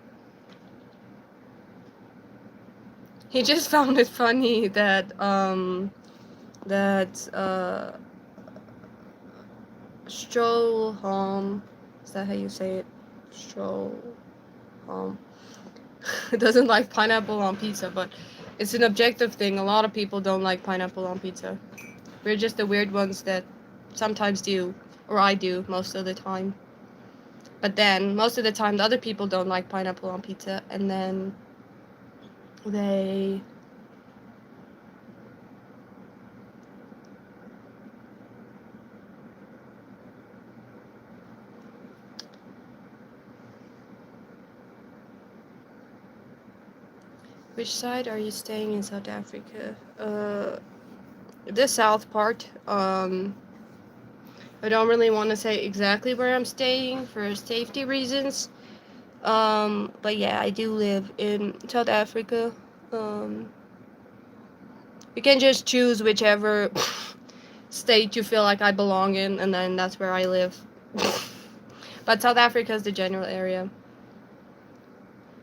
He just found it funny that stroll home, is that how you say it? Stroll home. Doesn't like pineapple on pizza, but it's an objective thing. A lot of people don't like pineapple on pizza. We're just the weird ones that sometimes do, or I do most of the time. But then most of the time, the other people don't like pineapple on pizza, and then they Which side are you staying in South Africa? The south part. I don't really want to say exactly where I'm staying for safety reasons. But yeah, I do live in South Africa. Um, you can just choose whichever state you feel like I belong in, and then that's where I live. But South Africa is the general area.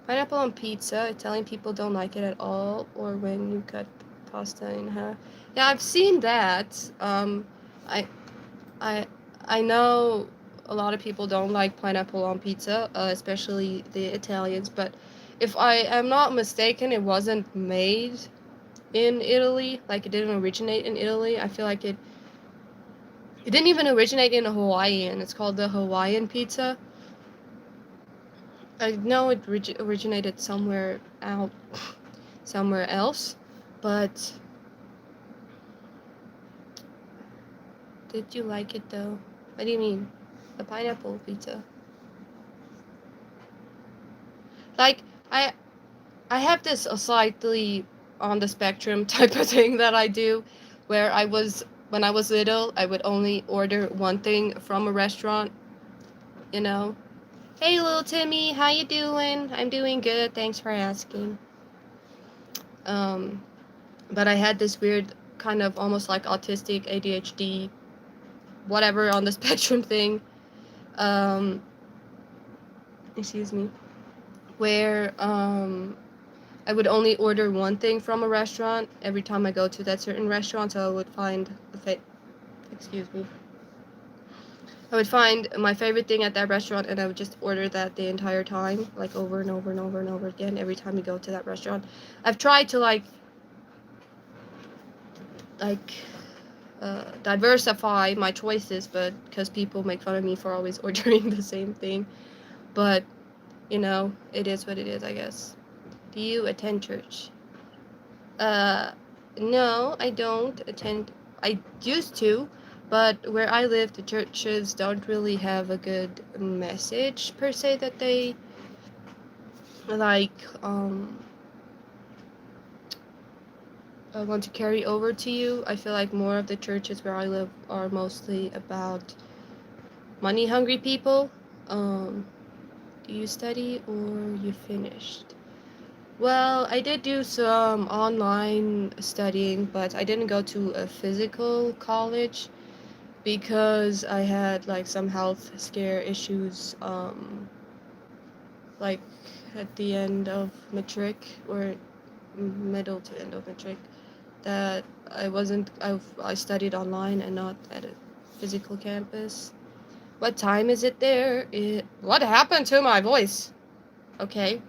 Pineapple on pizza. Italian people don't like it at all, or when you cut pasta in half. Yeah, I've seen that. I, I, I know a lot of people don't like pineapple on pizza, especially the Italians. But if I am not mistaken, it wasn't made in Italy. Like, it didn't originate in Italy. I feel like it didn't even originate in Hawaii, and it's called the Hawaiian pizza. I know it originated somewhere else, but did you like it though? What do you mean? The pineapple pizza? Like, I I have this a slightly on the spectrum type of thing that I do, where when I was little, I would only order one thing from a restaurant, you know. Hey, little Timmy, how you doing? I'm doing good. Thanks for asking. Um, but I had this weird kind of almost like autistic ADHD, whatever on the spectrum thing. Um, excuse me, where I would only order one thing from a restaurant every time I go to that certain restaurant. So I would find excuse me. I would find my favorite thing at that restaurant, and I would just order that the entire time, like over and over and over and over again every time we go to that restaurant. I've tried to like diversify my choices, but because people make fun of me for always ordering the same thing. But you know, it is what it is, I guess. Do you attend church? Uh, no, I don't attend. I used to, but where I live, the churches don't really have a good message per se that they like want to carry over to you. I feel like more of the churches where I live are mostly about money hungry people. Do you study or you finished? Well, I did do some online studying, but I didn't go to a physical college because I had like some health scare issues, like at the end of matric or middle to end of matric, that I studied online and not at a physical campus. What time is it there? What happened to my voice? Okay.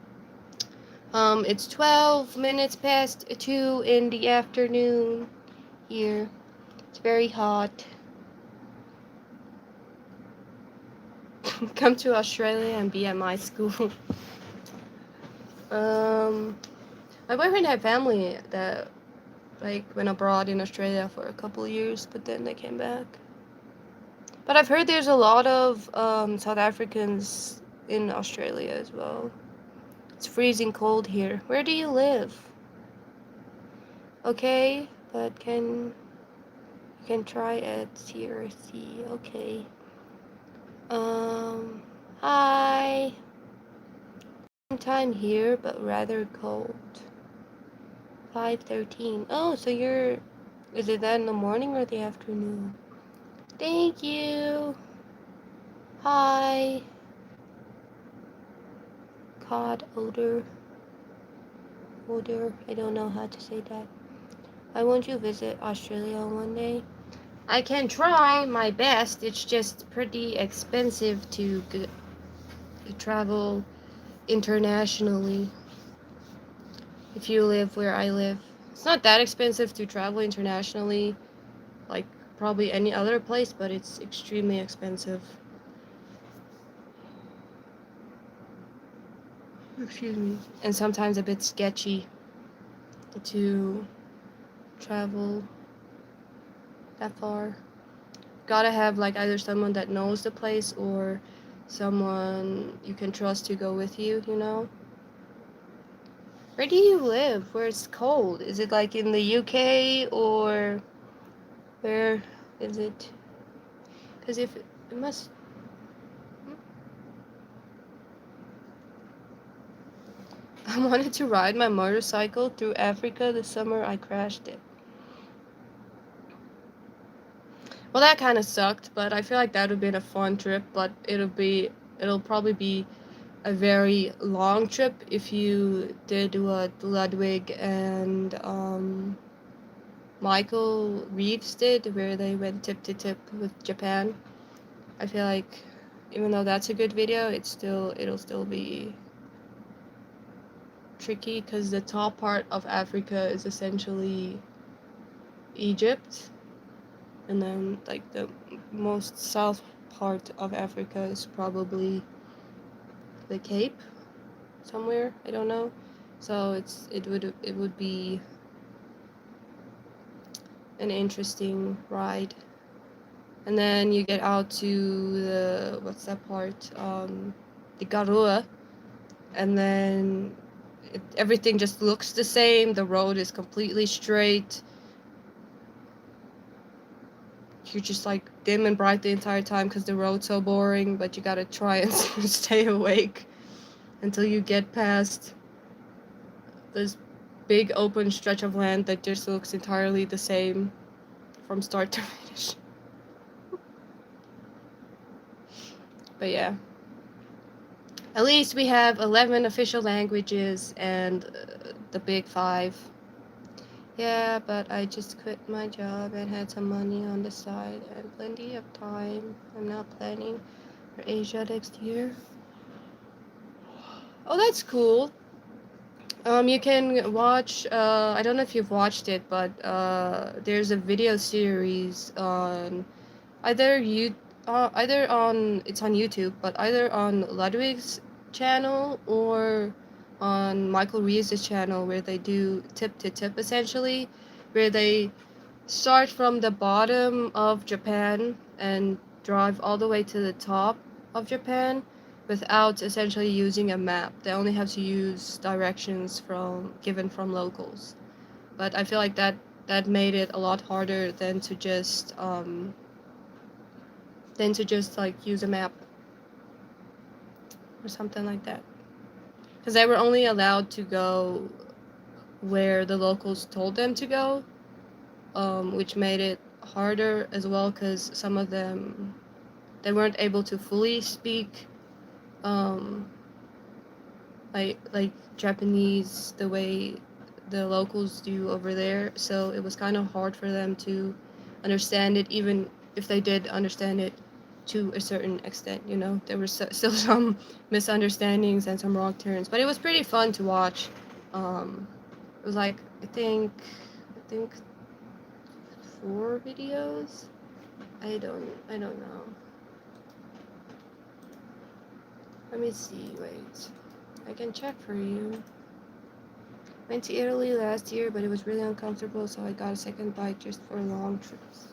It's 12 minutes past 2 in the afternoon here. It's very hot. Come to Australia and be at my school. um, my boyfriend had family that like went abroad in Australia for a couple of years, but then they came back. But I've heard there's a lot of South Africans in Australia as well. It's freezing cold here. Where do you live? Okay, but you can try at CRC. Okay. Um, Hi. Time here, but rather cold. 5:13. Oh, so is it that in the morning or the afternoon? Thank you. Hi. pod odor. I don't know how to say that. I want to visit Australia one day. I can try my best. It's just pretty expensive to travel internationally if you live where I live. It's not that expensive to travel internationally, like probably any other place, but it's extremely expensive. Excuse me. And sometimes a bit sketchy to travel that far. Gotta have like either someone that knows the place or someone you can trust to go with you, you know? Where do you live? Where it's cold? Is it like in the UK or where is it? Because if it must. I wanted to ride my motorcycle through Africa this summer. I crashed it. Well, that kind of sucked, but I feel like that would have been a fun trip. But it'll probably be a very long trip if you did what Ludwig and Michael Reeves did, where they went tip to tip with Japan. I feel like even though that's a good video, it'll still be tricky because the top part of Africa is essentially Egypt, and then like the most south part of Africa is probably the Cape somewhere. I don't know. So it would be an interesting ride. And then you get out to the what's that part? The Garua, and then everything just looks the same. The road is completely straight. You're just like dim and bright the entire time because the road's so boring. But you gotta try and stay awake until you get past this big open stretch of land that just looks entirely the same from start to finish. But yeah. At least we have 11 official languages and the big five. Yeah, but I just quit my job and had some money on the side and plenty of time. I'm now planning for Asia next year. Oh, that's cool. You can watch. I don't know if you've watched it, but there's a video series on either either on it's on YouTube, but either on Ludwig's channel or on Michael Reeves' channel, where they do tip to tip essentially, where they start from the bottom of Japan and drive all the way to the top of Japan without essentially using a map. They only have to use directions given from locals. But I feel like that made it a lot harder than to just like use a map or something like that. Because they were only allowed to go where the locals told them to go, which made it harder as well because some of them they weren't able to fully speak um, like Japanese the way the locals do over there. So it was kind of hard for them to understand it, even if they did understand it to a certain extent. You know, there were still some misunderstandings and some wrong turns, but it was pretty fun to watch. It was like I think 4 videos. I don't know. Let me see. Wait, I can check for you. Went to Italy last year, but it was really uncomfortable, so I got a second bike just for long trips.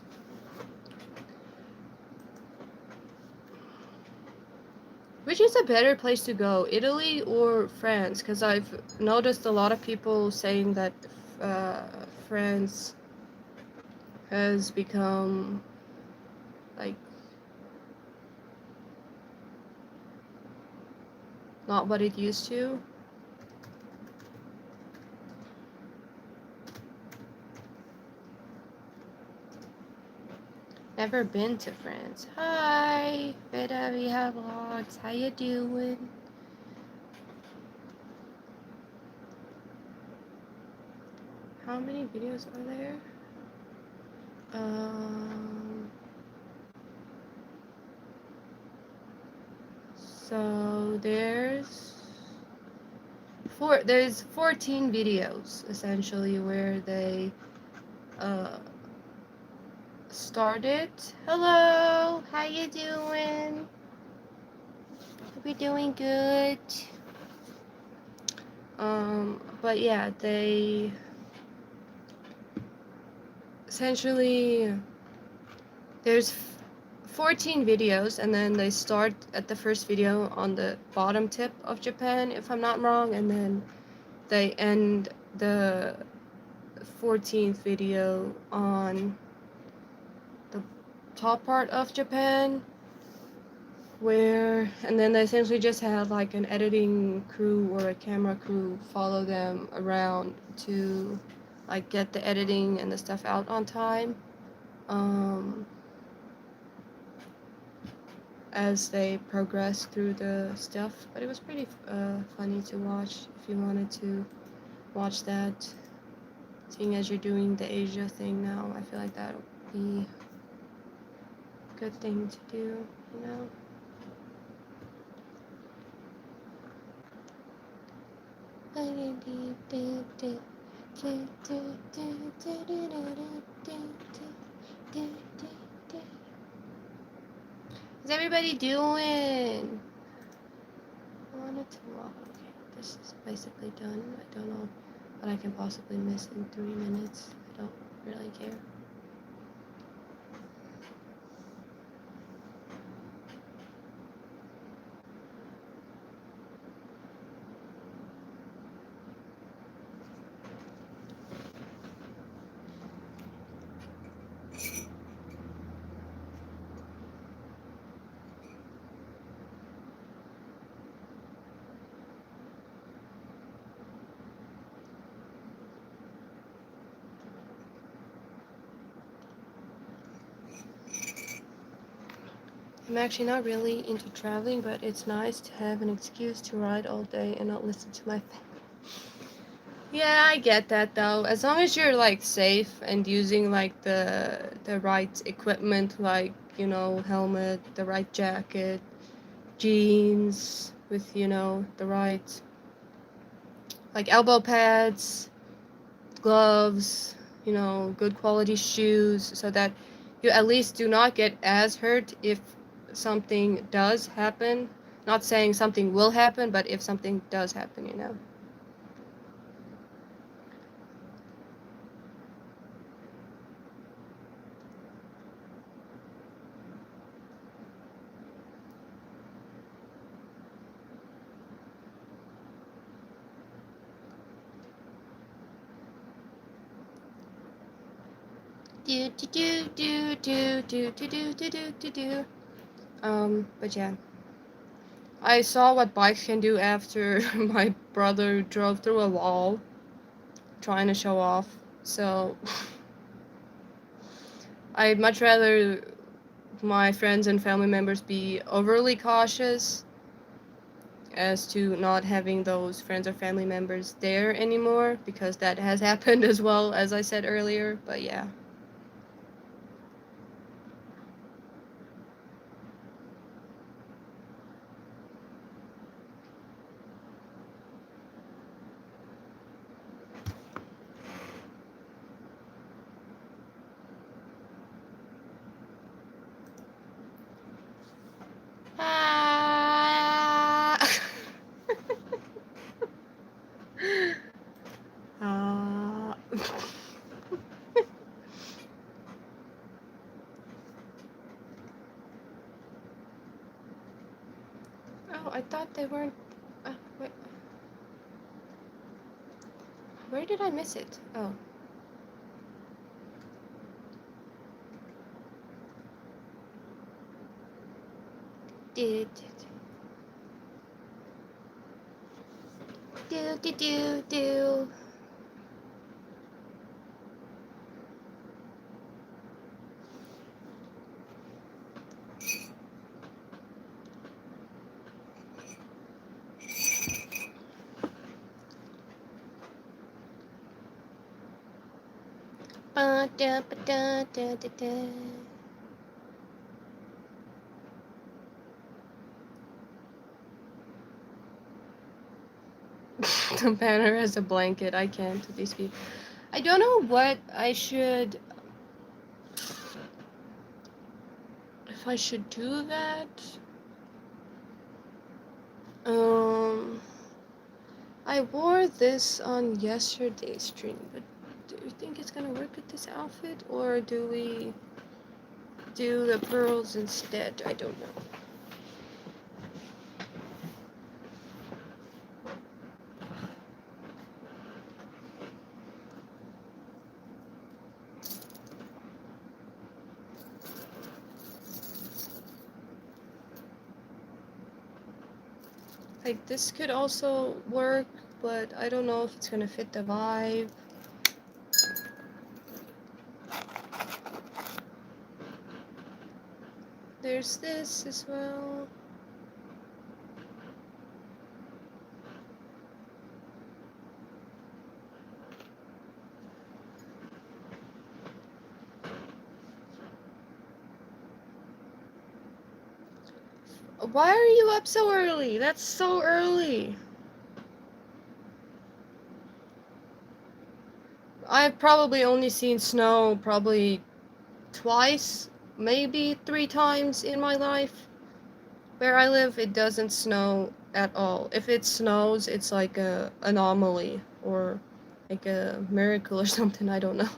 Which is a better place to go, Italy or France? Because I've noticed a lot of people saying that uh, France has become like not what it used to. Never been to France. Hi, Veda Vlogs. How you doing? how many videos are there? So there's 14 videos essentially where they uh started. Hello, how you doing? Hope you're doing good. But yeah, they essentially there's 14 videos, and then they start at the first video on the bottom tip of Japan, if I'm not wrong, and then they end the 14th video on the top part of Japan, and then they essentially just had like an editing crew or a camera crew follow them around to like get the editing and the stuff out on time. As they progress through the stuff, but it was pretty funny to watch if you wanted to watch that. Seeing as you're doing the Asia thing now, I feel like that would be a good thing to do, you know? How's everybody doing? I wanted to walk. Okay, this is basically done. I don't know what I can possibly miss in 3 minutes. I don't really care. I'm actually not really into traveling, but it's nice to have an excuse to ride all day and not listen to my family. Yeah, I get that though. As long as you're like safe and using like the right equipment, like, you know, helmet, the right jacket, jeans with, you know, the right like elbow pads, gloves, you know, good quality shoes, so that you at least do not get as hurt if something does happen. Not saying something will happen, but if something does happen, you know. Do do do do do do do do do do do do. But yeah. I saw what bikes can do after my brother drove through a wall trying to show off. So I'd much rather my friends and family members be overly cautious as to not having those friends or family members there anymore, because that has happened as well, as I said earlier. But yeah. Ah. Ah. Oh, I thought they weren't. Wait. Where did I miss it? Oh. Did. Do do do do. The banner has a blanket. I can't with these people. I don't know what I should. If I should do that. I wore this on yesterday's stream, but do you think it's gonna work with this outfit, or do we do the pearls instead? I don't know. Like, this could also work, but I don't know if it's gonna fit the vibe. There's this as well. Why are you up so early? That's so early. I've probably only seen snow probably twice, maybe 3 times in my life. Where I live, it doesn't snow at all. If it snows, it's like a anomaly or like a miracle or something, I don't know.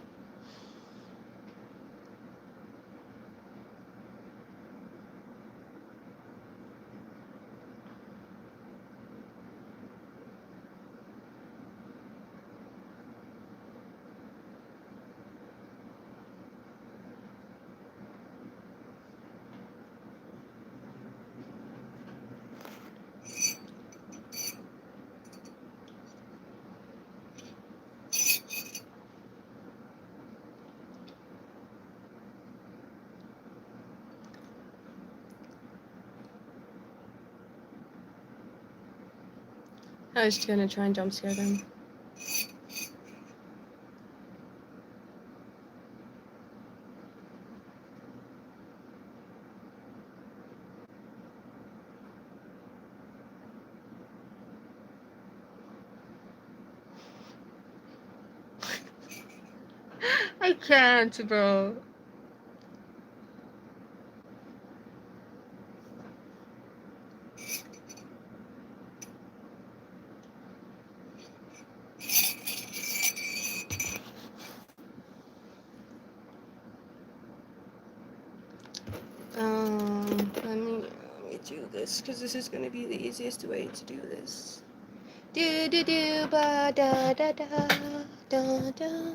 I was just gonna try and jump scare them. I can't, bro. Let me do this, because this is gonna be the easiest way to do this. Do do do ba da da da da da.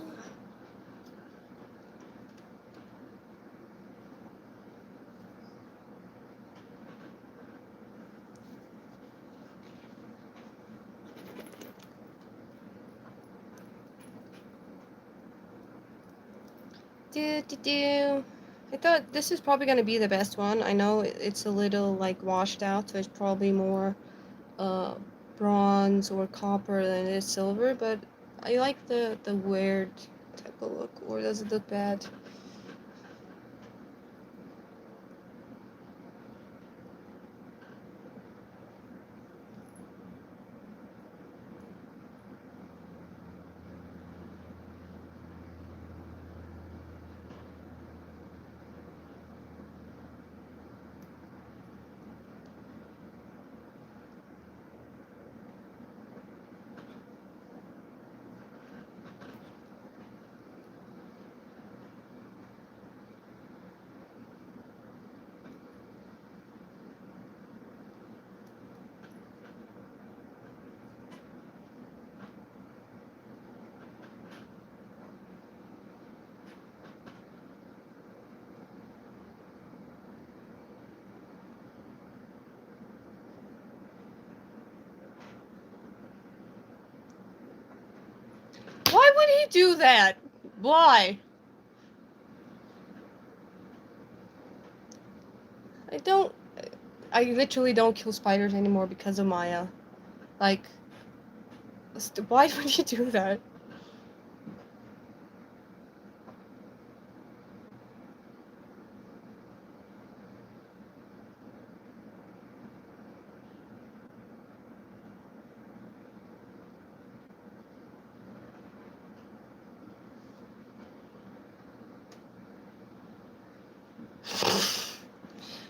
Do do do. I thought this is probably gonna be the best one. I know it's a little like washed out, so it's probably more uh bronze or copper than it is silver, but I like the weird type of look. Or does it look bad? Why would he do that? Why? I don't. I literally don't kill spiders anymore because of Maya. Like, why would you do that?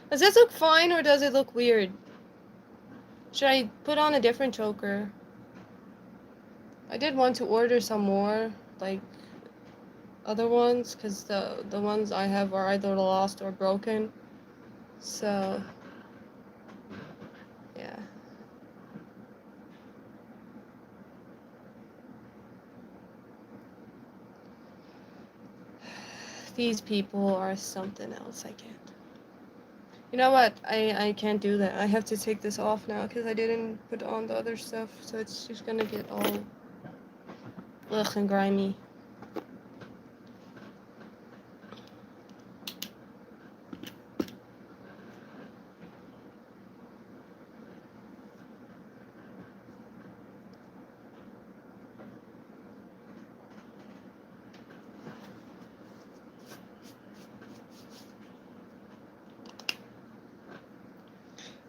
Does this look fine or does it look weird? Should I put on a different choker? I did want to order some more, like other ones, because the ones I have are either lost or broken. So, yeah. These people are something else. I can't. You know what? I can't do that. I have to take this off now because I didn't put on the other stuff. So it's just gonna get all ugh and grimy.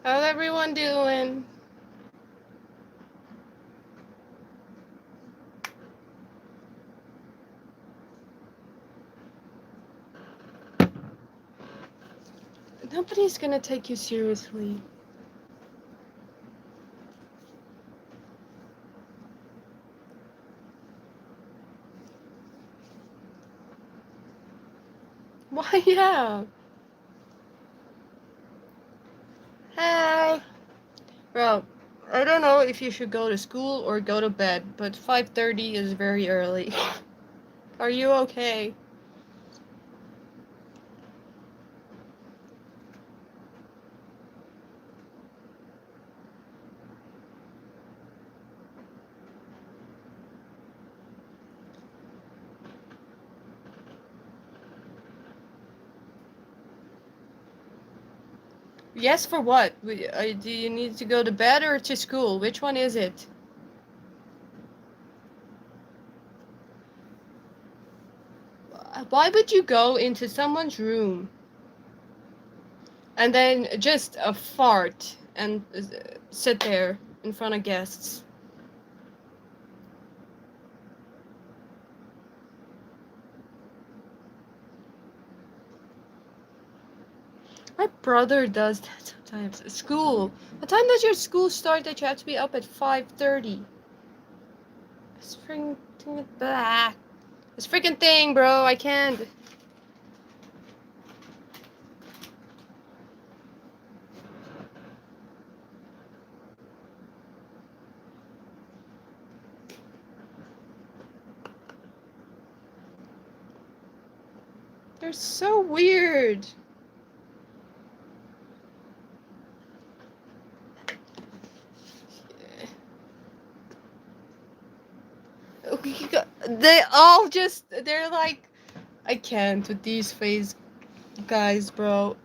How's everyone doing? Nobody's gonna take you seriously. Why, yeah. Hey. Bro, I don't know if you should go to school or go to bed, but 5:30 is very early. Are you okay? Yes, for what? Do you need to go to bed or to school? Which one is it? Why would you go into someone's room and then just fart and sit there in front of guests? My brother does that sometimes. School. What time does your school start that you have to be up at 5:30? It's freaking blah. This freaking thing, bro. I can't. They're so weird. They all just, they're like, I can't with these face guys, bro.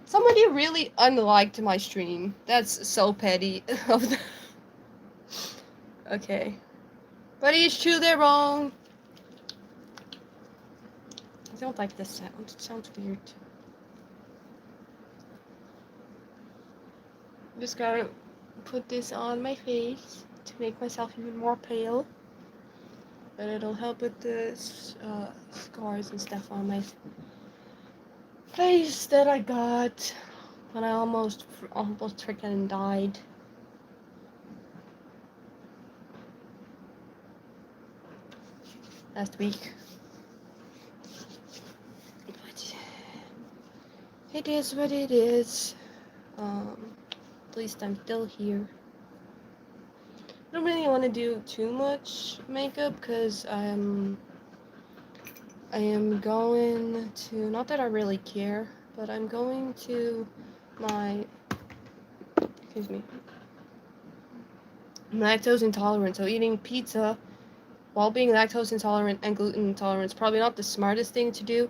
Somebody really unliked my stream. That's so petty. Okay. But it's true, they're wrong. I don't like this sound. It sounds weird. Just gotta put this on my face to make myself even more pale. But it'll help with the scars and stuff on my face that I got when I almost freaking died. Last week. But it is what it is. At least I'm still here. I don't really want to do too much makeup because I am going to, not that I really care, but I'm going to my, excuse me, I'm lactose intolerant, so eating pizza while being lactose intolerant and gluten intolerant is probably not the smartest thing to do,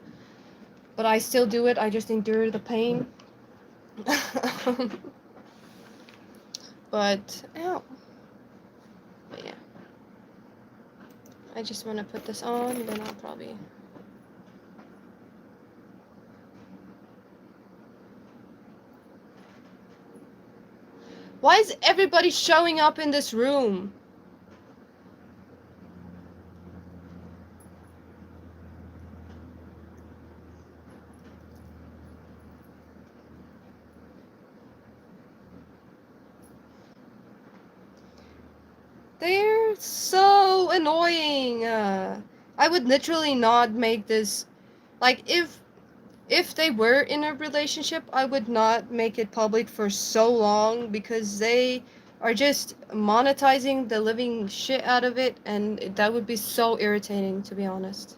but I still do it. I just endure the pain. But, ow. But yeah. I just want to put this on, and then I'll probably... Why is everybody showing up in this room? so annoying. I would literally not make this. Like, if they were in a relationship, I would not make it public for so long because they are just monetizing the living shit out of it, and that would be so irritating, to be honest.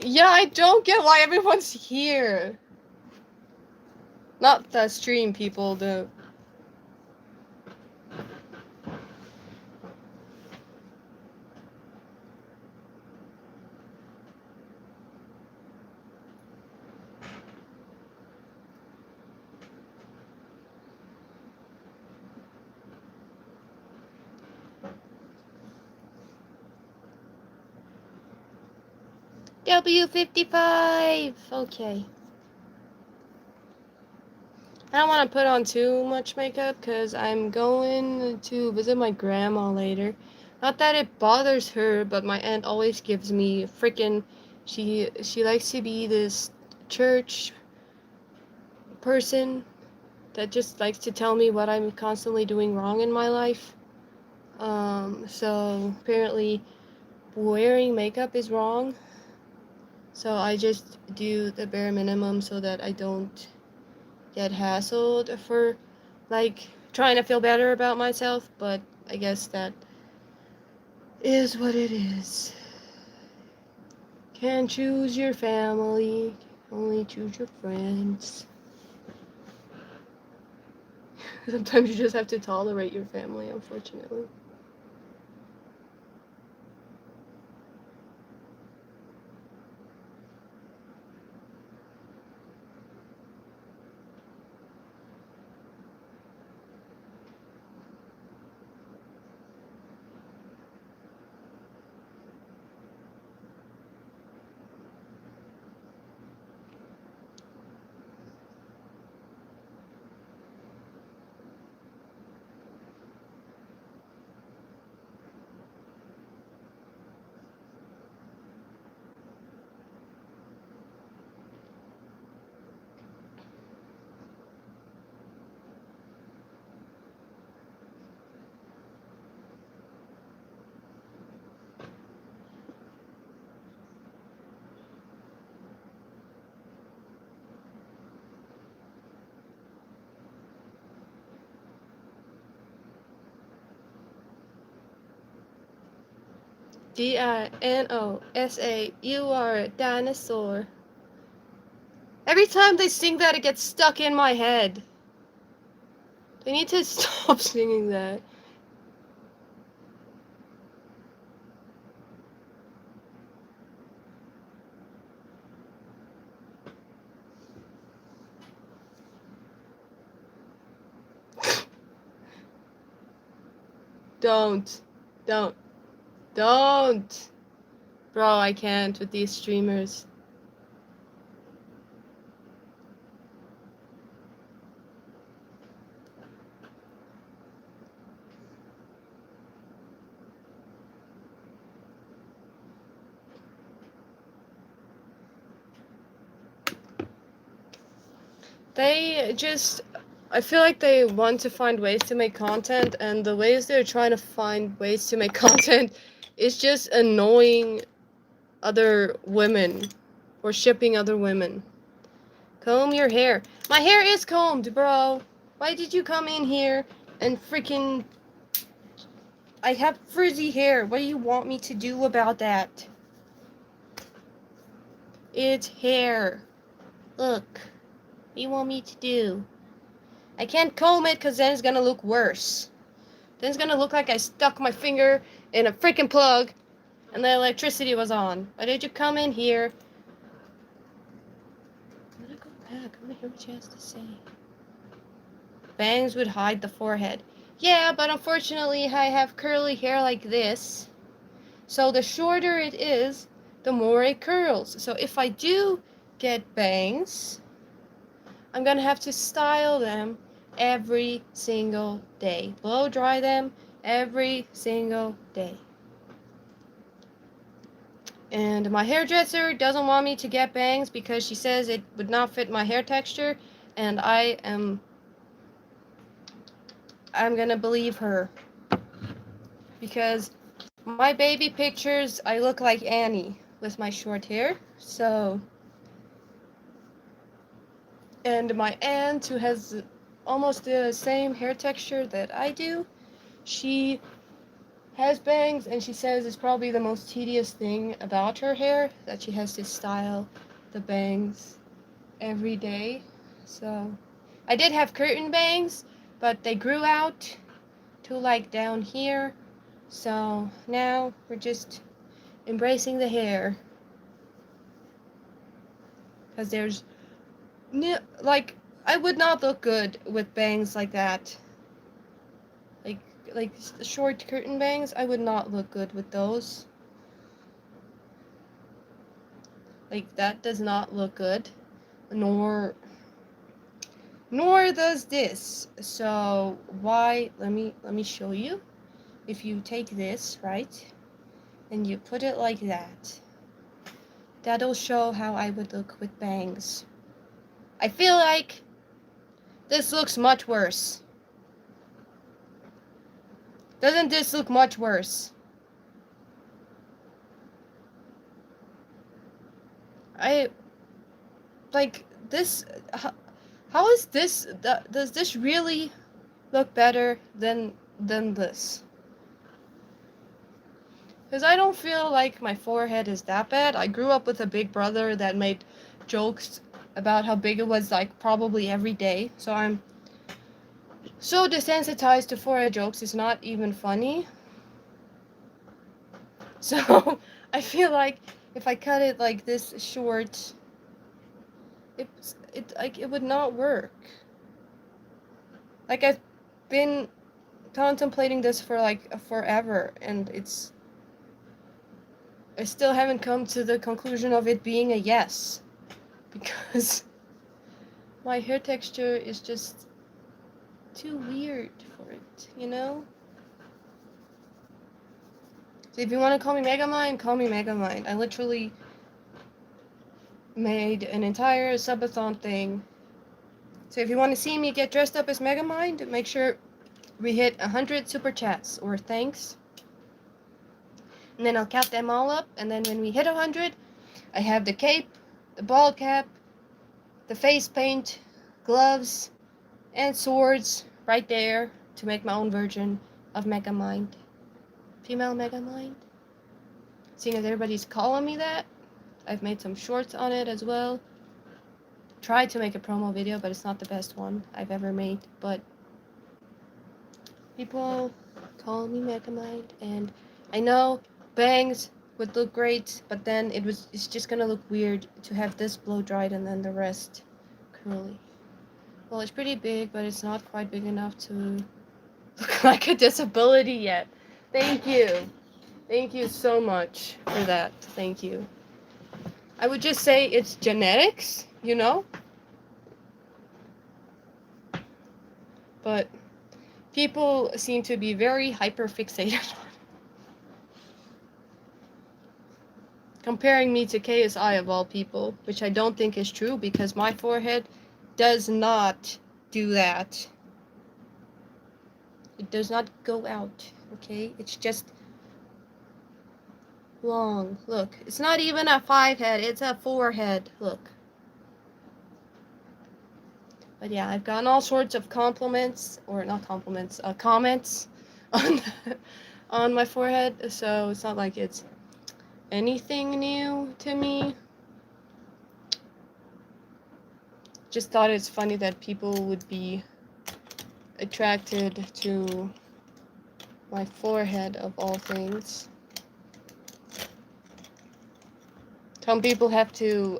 Yeah, I don't get why everyone's here. Not the stream people, the W55. Okay. I don't want to put on too much makeup because I'm going to visit my grandma later. Not that it bothers her, but my aunt always gives me freaking. She likes to be this church person that just likes to tell me what I'm constantly doing wrong in my life. So apparently wearing makeup is wrong. So I just do the bare minimum so that I don't get hassled for like trying to feel better about myself, but I guess that is what it is. Can't choose your family, only choose your friends. Sometimes you just have to tolerate your family, unfortunately. Dinosa, you are a dinosaur. Every time they sing that, it gets stuck in my head. They need to stop singing that. Don't. Don't. Don't. Bro, I can't with these streamers. They just, I feel like they want to find ways to make content, and the ways they're trying to find ways to make content is just annoying other women or shipping other women. Comb your hair. My hair is combed, bro. Why did you come in here and freaking... I have frizzy hair. What do you want me to do about that? It's hair. Look. What do you want me to do? I can't comb it because then it's gonna look worse. Then it's gonna look like I stuck my finger in a freaking plug and the electricity was on. Why did you come in here? I'm gonna go back. I'm gonna hear what she has to say. Bangs would hide the forehead. Yeah, but unfortunately I have curly hair like this. So the shorter it is, the more it curls. So if I do get bangs, I'm gonna have to style them every single day. Blow dry them every single day. And my hairdresser doesn't want me to get bangs because she says it would not fit my hair texture, and I'm gonna believe her because my baby pictures I look like Annie with my short hair. So, and my aunt who has almost the same hair texture that I do, she has bangs, and she says it's probably the most tedious thing about her hair that she has to style the bangs every day. So I did have curtain bangs, but they grew out to like down here. So now we're just embracing the hair because there's like I would not look good with bangs like that. Like like short curtain bangs, I would not look good with those. Like that does not look good, nor does this. So why? Let me show you. If you take this, right, and you put it like that, that'll show how I would look with bangs. I feel like this looks much worse. Doesn't this look much worse? I like this. How is this? Does this really look better than this? Because I don't feel like my forehead is that bad. I grew up with a big brother that made jokes about how big it was, like, probably every day. So I'm so desensitized to forehead jokes, it's not even funny. So I feel like if I cut it like this short, it would not work. Like, I've been contemplating this for like forever, and I still haven't come to the conclusion of it being a yes, because my hair texture is just too weird for it, you know? So if you want to call me Megamind, call me Megamind. I literally made an entire subathon thing. So if you want to see me get dressed up as Megamind, make sure we hit 100 super chats or thanks. And then I'll count them all up, and then when we hit 100, I have the cape, the ball cap, the face paint, gloves, and swords right there to make my own version of Megamind. Female Megamind. Seeing as everybody's calling me that, I've made some shorts on it as well. Tried to make a promo video, but it's not the best one I've ever made. But people call me Megamind, and I know bangs would look great, but then it's just gonna look weird to have this blow dried and then the rest curly. Well, it's pretty big, but it's not quite big enough to look like a disability yet. Thank you. Thank you so much for that. Thank you. I would just say it's genetics, you know? But people seem to be very hyper fixated on comparing me to KSI of all people, which I don't think is true because my forehead does not do that. It does not go out, okay? It's just long. Look, it's not even a 5 head, it's a 4 head. Look. But yeah, I've gotten all sorts of compliments, or not compliments, comments on on my forehead, so it's not like it's anything new to me. Just thought it's funny that people would be attracted to my forehead of all things. Some people have to,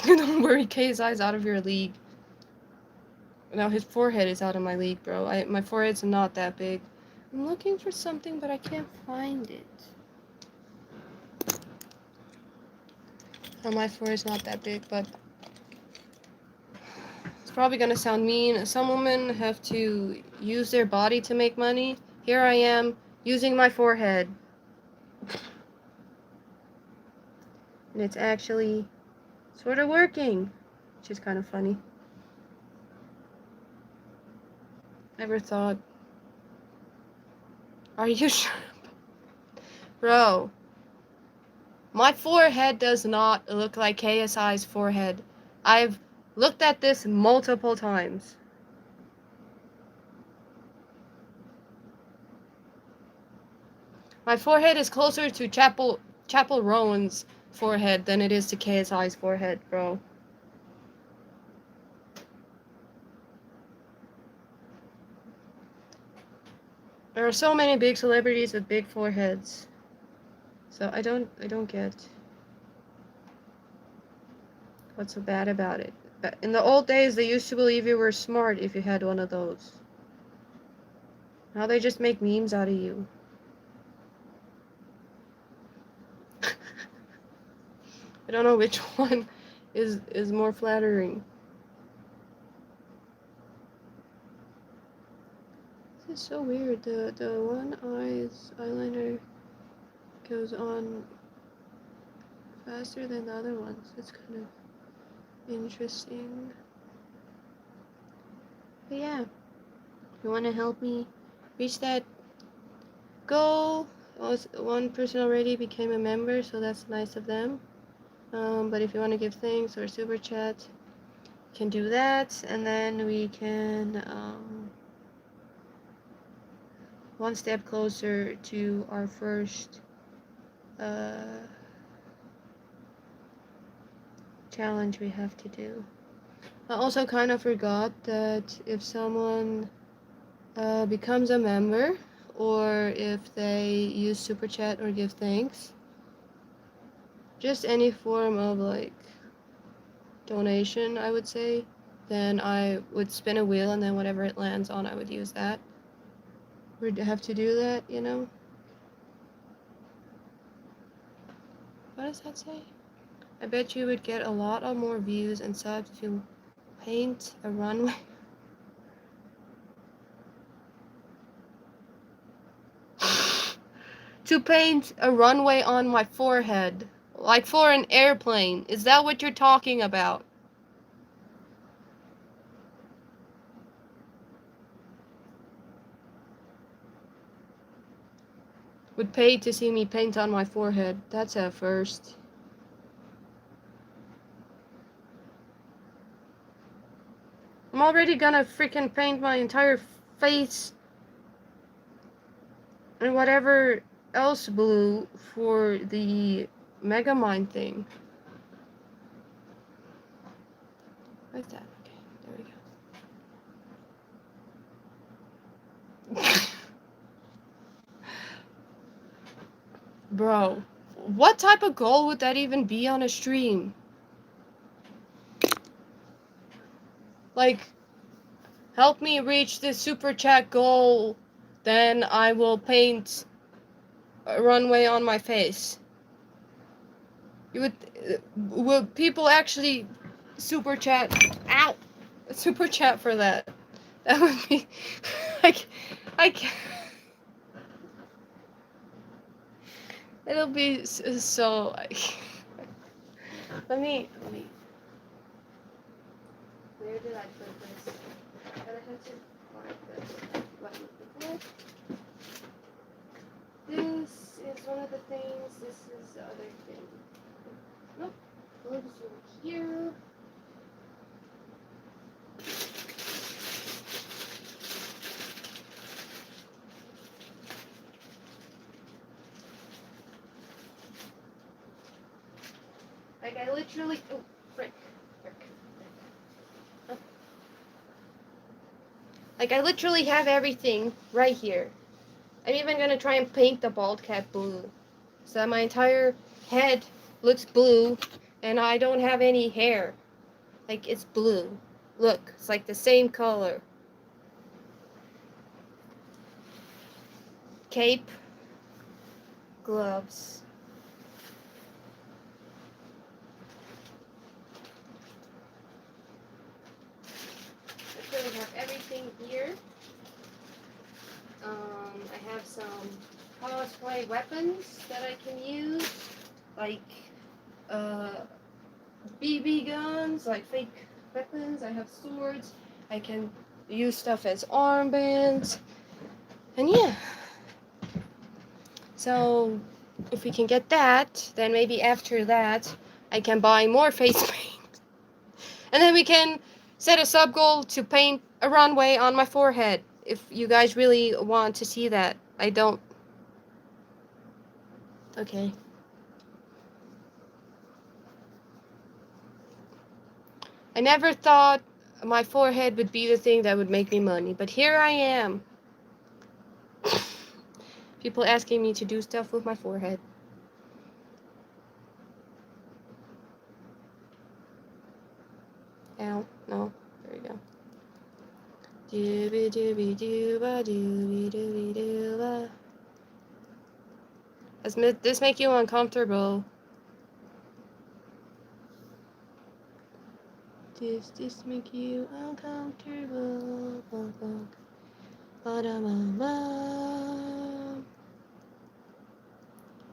don't worry, KSI's out of your league. Now his forehead is out of my league, bro. My forehead's not that big. I'm looking for something, but I can't find it. Oh, my forehead's not that big, but it's probably gonna sound mean. Some women have to use their body to make money. Here I am, using my forehead. And it's actually sort of working, which is kind of funny. Never thought. Are you sure? Bro, my forehead does not look like KSI's forehead. I've looked at this multiple times. My forehead is closer to Chapel Rowan's forehead than it is to KSI's forehead, bro. There are so many big celebrities with big foreheads. So I don't get what's so bad about it. In the old days, they used to believe you were smart if you had one of those. Now they just make memes out of you. I don't know which one is more flattering. This is so weird. The one eyeliner goes on faster than the other ones. It's kind of interesting. But yeah, if you want to help me reach that goal, one person already became a member, so that's nice of them. But if you want to give thanks or super chat, you can do that, and then we can one step closer to our first challenge we have to do. I also kind of forgot that if someone becomes a member, or if they use super chat or give thanks, just any form of like donation, I would say, then I would spin a wheel, and then whatever it lands on, I would use that. We'd have to do that, you know? What does that say? I bet you would get a lot of more views and subs if you paint a runway. To paint a runway on my forehead. Like for an airplane. Is that what you're talking about? Would pay to see me paint on my forehead. That's a first. I'm already gonna freaking paint my entire face and whatever else blue for the Megamind thing. Like that. Okay, there we go. Bro, what type of goal would that even be on a stream? Like, help me reach this super chat goal, then I will paint a runway on my face. You would people actually super chat? Ow! Super chat for that. That would be I can't. It'll be so like. Let me. Where did I put this? I had to find this. What I'm looking for. This is one of the things. This is the other thing. Nope. Goes over here. Like I literally. Oh, frick. Oh. Like, I literally have everything right here. I'm even gonna try and paint the bald cap blue. So that my entire head looks blue, and I don't have any hair. Like, it's blue. Look, it's like the same color. Cape, gloves. I really have everything here. I have some cosplay weapons that I can use, like BB guns, like fake weapons. I have swords. I can use stuff as armbands. And yeah. So if we can get that, then maybe after that I can buy more face paint. And then we can set a sub goal to paint a runway on my forehead. If you guys really want to see that. I don't. Okay. I never thought my forehead would be the thing that would make me money, but here I am. People asking me to do stuff with my forehead. Ow, no, there we go. Doobie doobie dooba doobie doobie dooba. Does this make you uncomfortable? Does this make you uncomfortable?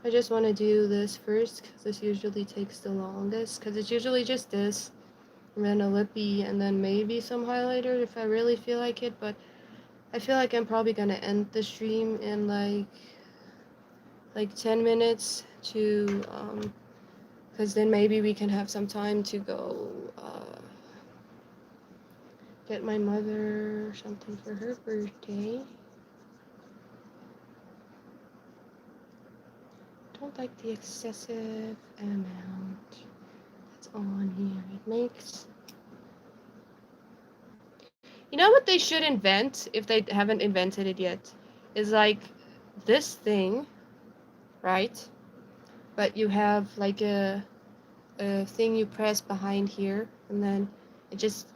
I just want to do this first because this usually takes the longest, because it's usually just this and then a lippy and then maybe some highlighter if I really feel like it, but I feel like I'm probably gonna end the stream in like 10 minutes to because then maybe we can have some time to go get my mother something for her birthday. Don't like the excessive amount that's on here. It makes... You know what they should invent, if they haven't invented it yet? Is like this thing, right? But you have like a thing you press behind here, and then it just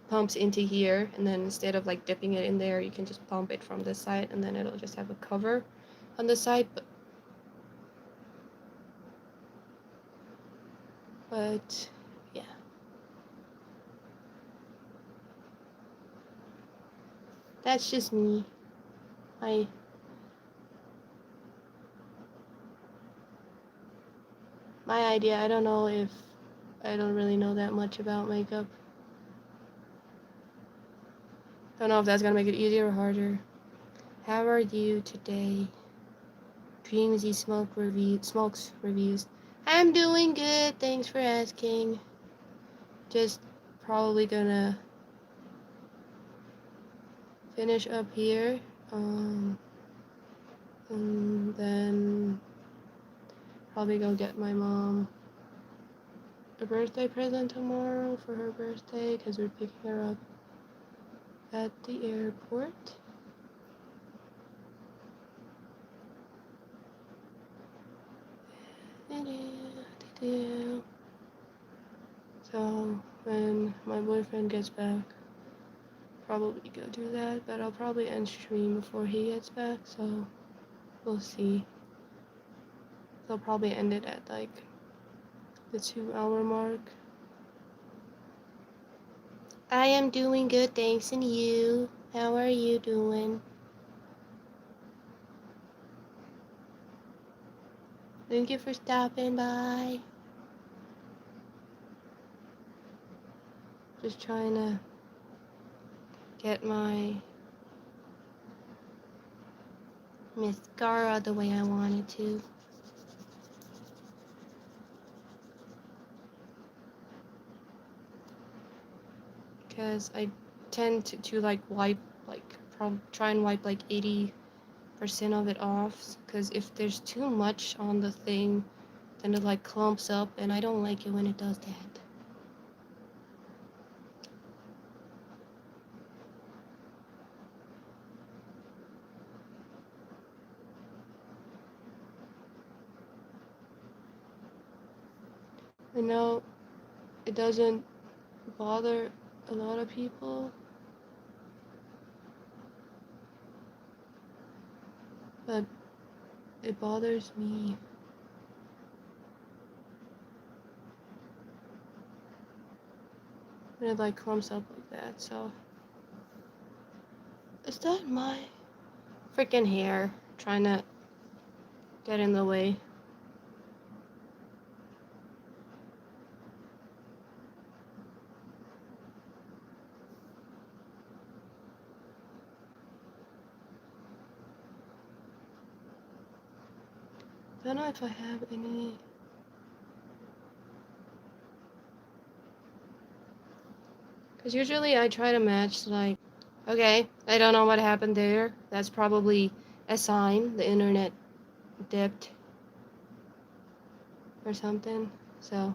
pumps into here, and then instead of like dipping it in there, you can just pump it from this side, and then it'll just have a cover on the side. But yeah. That's just me. My idea. I don't know if I don't really know that much about makeup. Don't know if that's gonna make it easier or harder. How are you today? Dreamsy Smokes reviews. I'm doing good. Thanks for asking. Just probably gonna finish up here. And then probably go get my mom a birthday present tomorrow for her birthday because we're picking her up at the airport. So when my boyfriend gets back, probably go do that, but I'll probably end stream before he gets back, so we'll see. They'll probably end it at like the 2-hour mark. I am doing good, thanks, and you? How are you doing? Thank you for stopping by. Just trying to get my mascara the way I wanted to. Because I tend to like wipe, like try and wipe like 80% of it off. Because if there's too much on the thing, then it like clumps up, and I don't like it when it does that. I know it doesn't bother a lot of people, but it bothers me. And it like clumps up like that, so. Is that my freaking hair trying to get in the way? I don't know if I have any. Because usually I try to match like, okay, I don't know what happened there. That's probably a sign the internet dipped or something. So.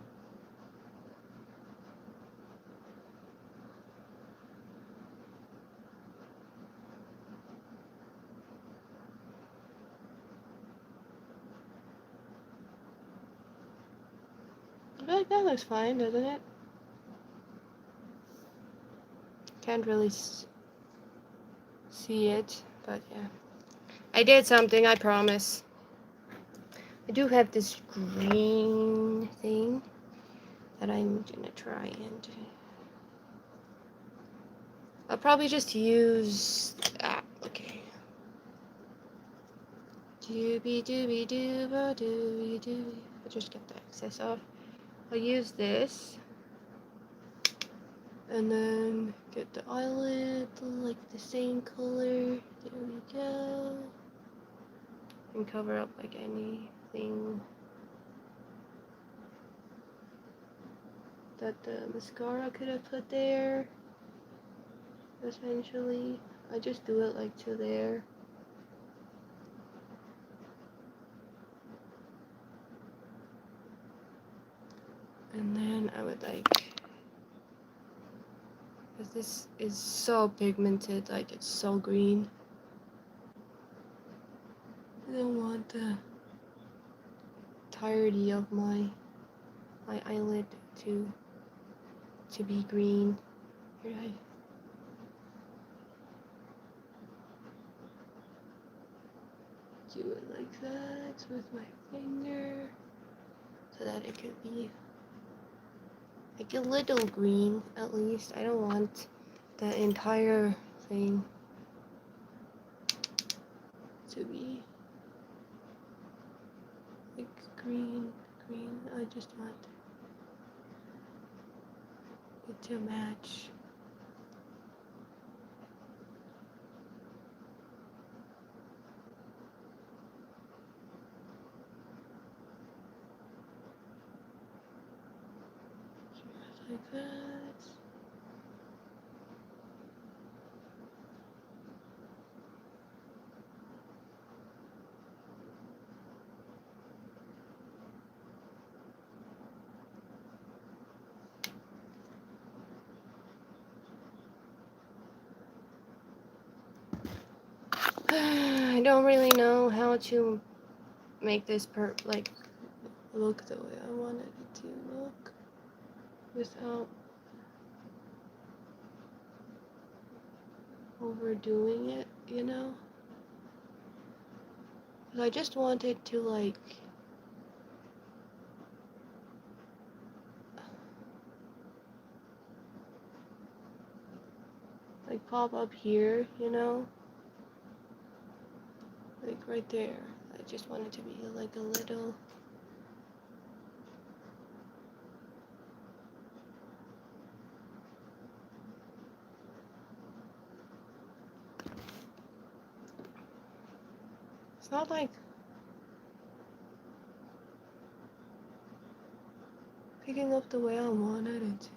I feel like that looks fine, doesn't it? Can't really see it, but yeah. I did something, I promise. I do have this green thing that I'm gonna try and I'll probably just use okay. Doobie doobie dooba doobie doobie. I'll just get the excess off. I'll use this and then get the eyelid like the same color. There we go. And cover up like anything that the mascara could have put there. Essentially, I just do it like to there. And then I would like, because this is so pigmented, like it's so green. I don't want the entirety of my eyelid to be green. Here I do it like that with my finger so that it could be like a little green at least. I don't want the entire thing to be like green. I just want it to match. Like that. I don't really know how to make this like look the way I wanted it to look without overdoing it, you know? 'Cause I just want it to like pop up here, you know? Like right there. I just want it to be like a little. It's not like picking up the way I wanted it to.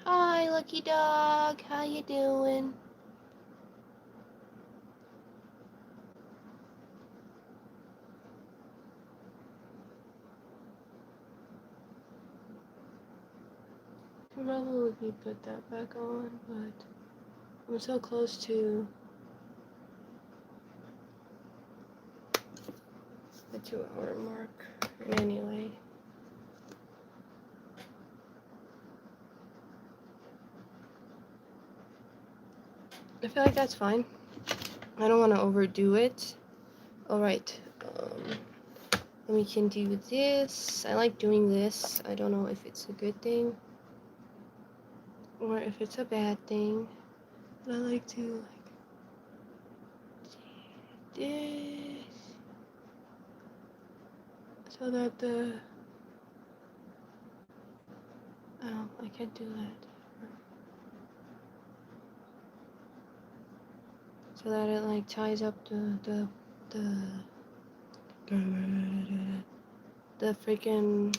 Hi, lucky dog. How you doing? Probably put that back on, but I'm so close to the 2-hour mark. Anyway. I feel like that's fine. I don't want to overdo it. Alright. Then we can do this. I like doing this. I don't know if it's a good thing or if it's a bad thing. But I like to do this so that the I can't do that. So that it like ties up the freaking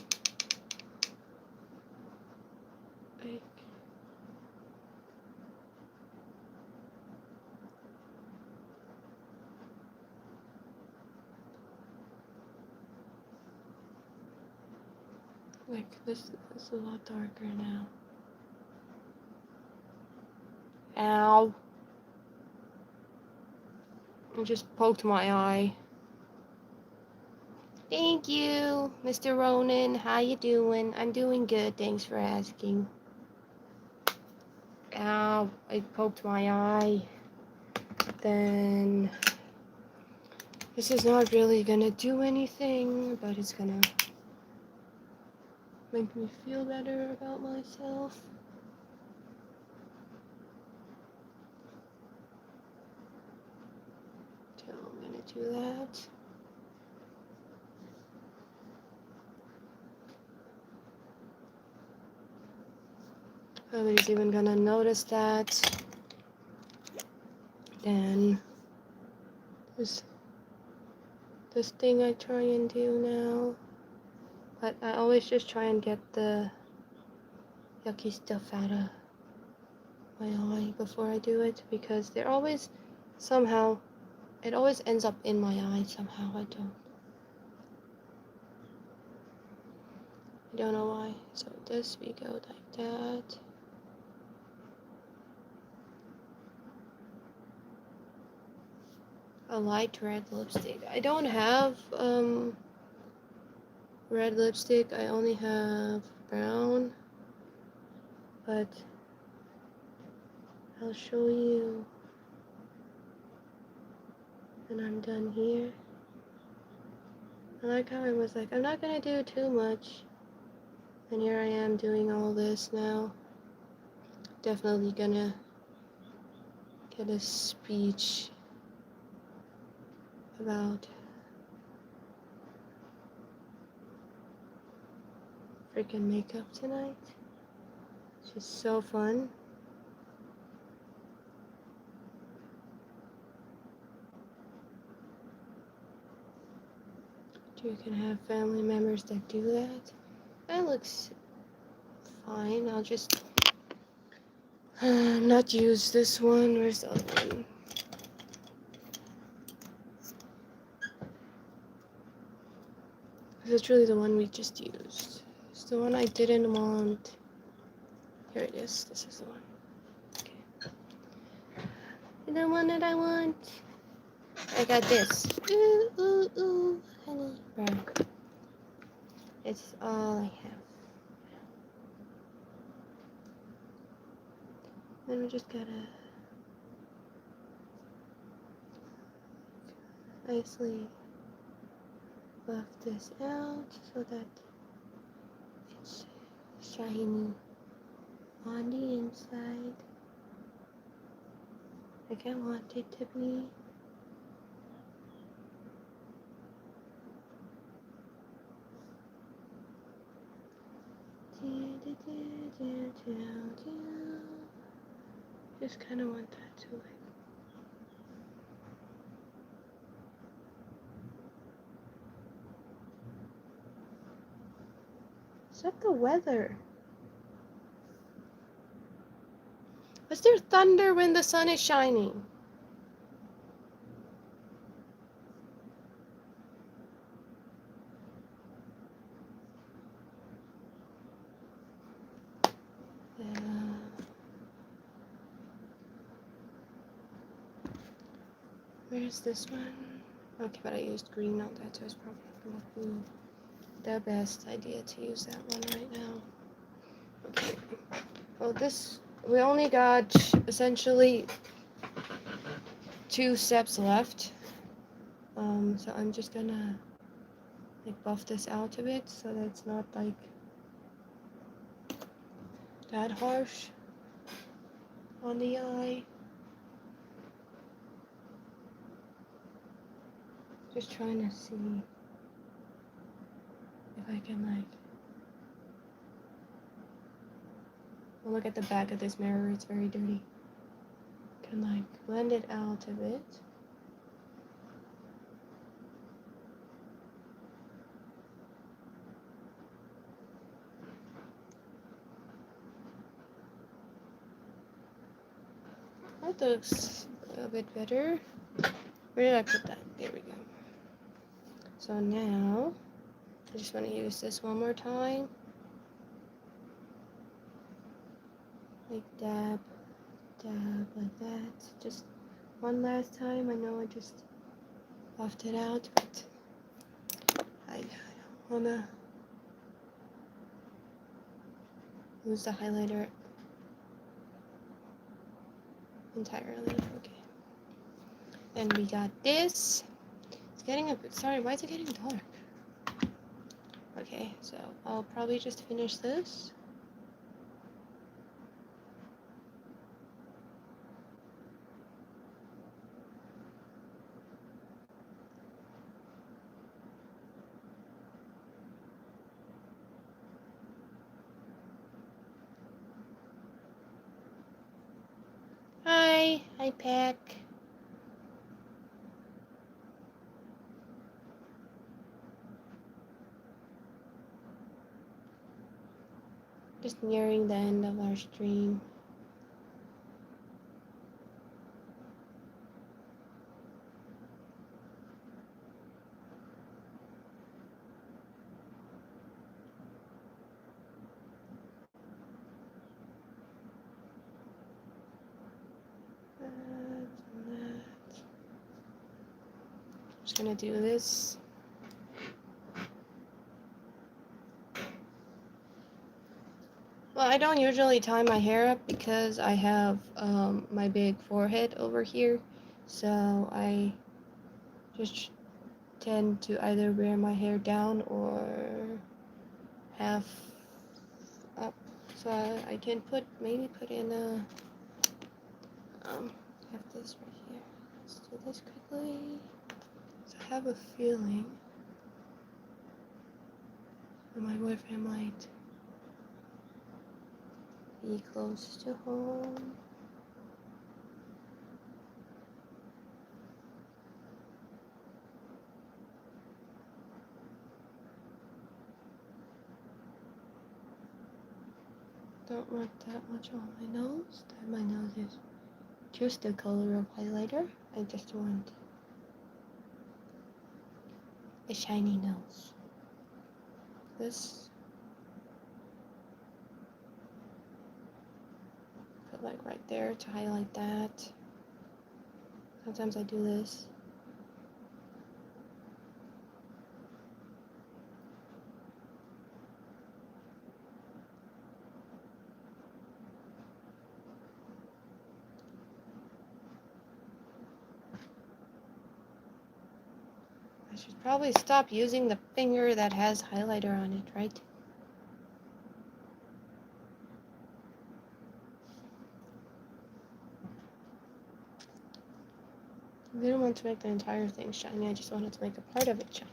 like this is a lot darker now. Ow. I just poked my eye. Thank you, Mr. Ronan. How you doing? I'm doing good. Thanks for asking. Ow, I poked my eye. Then this is not really gonna do anything, but it's gonna make me feel better about myself. So I'm gonna do that. Nobody's even gonna notice that. Then this thing I try and do now. But I always just try and get the yucky stuff out of my eye before I do it, because they're always somehow, it always ends up in my eye somehow. I don't know why. So this, we go like that. A light red lipstick. I don't have red lipstick. I only have brown. But I'll show you when I'm done here. I like how I was like, I'm not gonna do too much. And here I am doing all this now. Definitely gonna get a speech about freaking makeup tonight. It's just so fun. You can have family members that do that. That looks fine. I'll just not use this one. Where's the other one? This is really the one we just used. It's the one I didn't want. Here it is. This is the one. Okay. The one that I want. I got this. Ooh, ooh, ooh, honey. Brown. It's all I have. Then we just gotta nicely buff this out so that it's shiny on the inside like I want it to be. Just kind of want that to like. Is that the weather? Was there thunder when the sun is shining? Where's this one? Okay, but I used green on that, so it's probably not gonna be the best idea to use that one right now. Okay. Well, we only got essentially 2 steps left. So I'm just gonna like buff this out a bit so that it's not like that harsh on the eye. Just trying to see if I can like look at the back of this mirror, it's very dirty. Can like blend it out a bit. That looks a bit better. Where did I put that? There we go. So now I just want to use this one more time. Like dab, dab, like that. Just one last time. I know I just buffed it out, but I don't wanna use the highlighter entirely. Okay. And we got this. It's getting a bit, sorry, why is it getting dark? Okay, so I'll probably just finish this. Hi, Pack. Just nearing the end of our stream. Just gonna do this. Well, I don't usually tie my hair up because I have my big forehead over here, so I just tend to either wear my hair down or half up. So I can maybe put in a have this right here. Let's do this quickly. So I have a feeling that my boyfriend might be close to home. Don't want that much on my nose. That my nose is just the color of highlighter. I just want a shiny nose. This put like right there to highlight that. Sometimes I do this. I should probably stop using the finger that has highlighter on it, right? I didn't want to make the entire thing shiny, I just wanted to make a part of it shiny.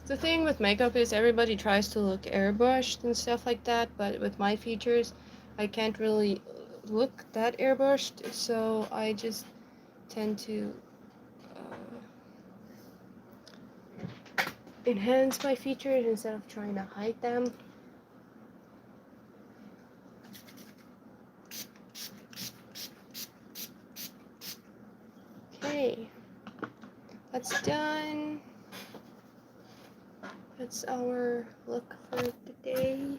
The thing with makeup is everybody tries to look airbrushed and stuff like that, but with my features, I can't really look that airbrushed, so I just tend to enhance my features instead of trying to hide them. Okay, that's done. That's our look for the day.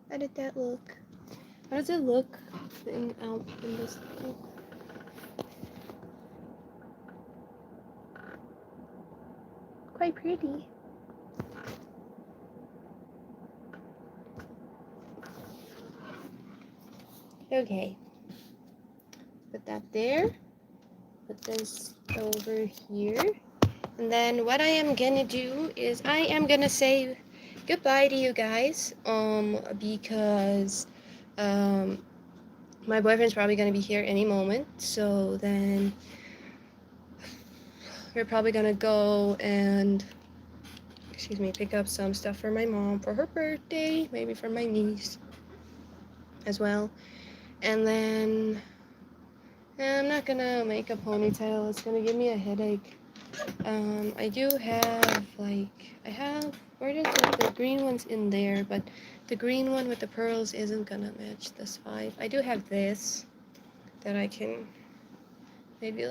How did that look? How does it look out in this thing? Quite pretty. Okay. Put that there. Put this over here. And then what I am gonna do is I am gonna say goodbye to you guys. Because my boyfriend's probably gonna be here any moment. So then we're probably gonna go and pick up some stuff for my mom for her birthday, maybe for my niece as well. And then I'm not gonna make a ponytail, it's gonna give me a headache. I do have, where is it? The green one's in there, but the green one with the pearls isn't gonna match this vibe. I do have this that I can maybe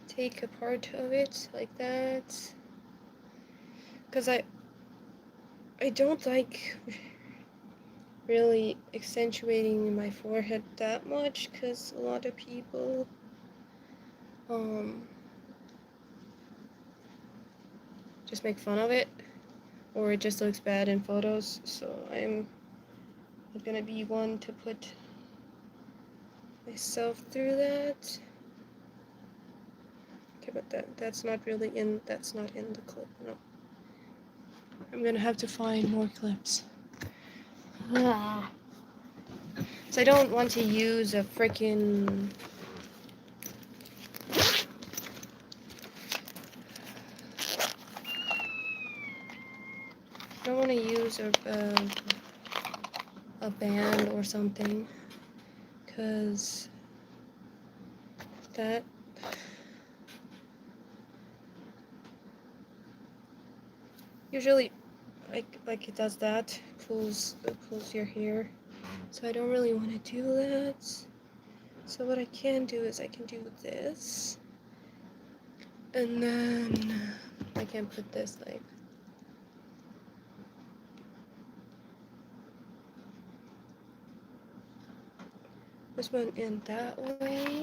take a part of it like that. Because I don't like really accentuating my forehead that much, because a lot of people just make fun of it, or it just looks bad in photos, so I'm not gonna be one to put myself through that. Okay, but that's not in the clip, no. I'm gonna have to find more clips. So I don't want to use a freaking I don't want to use a band or something, because that usually like it does that, pulls your hair, so I don't really want to do that. So what I can do is I can do this, and then I can put this this one in that way,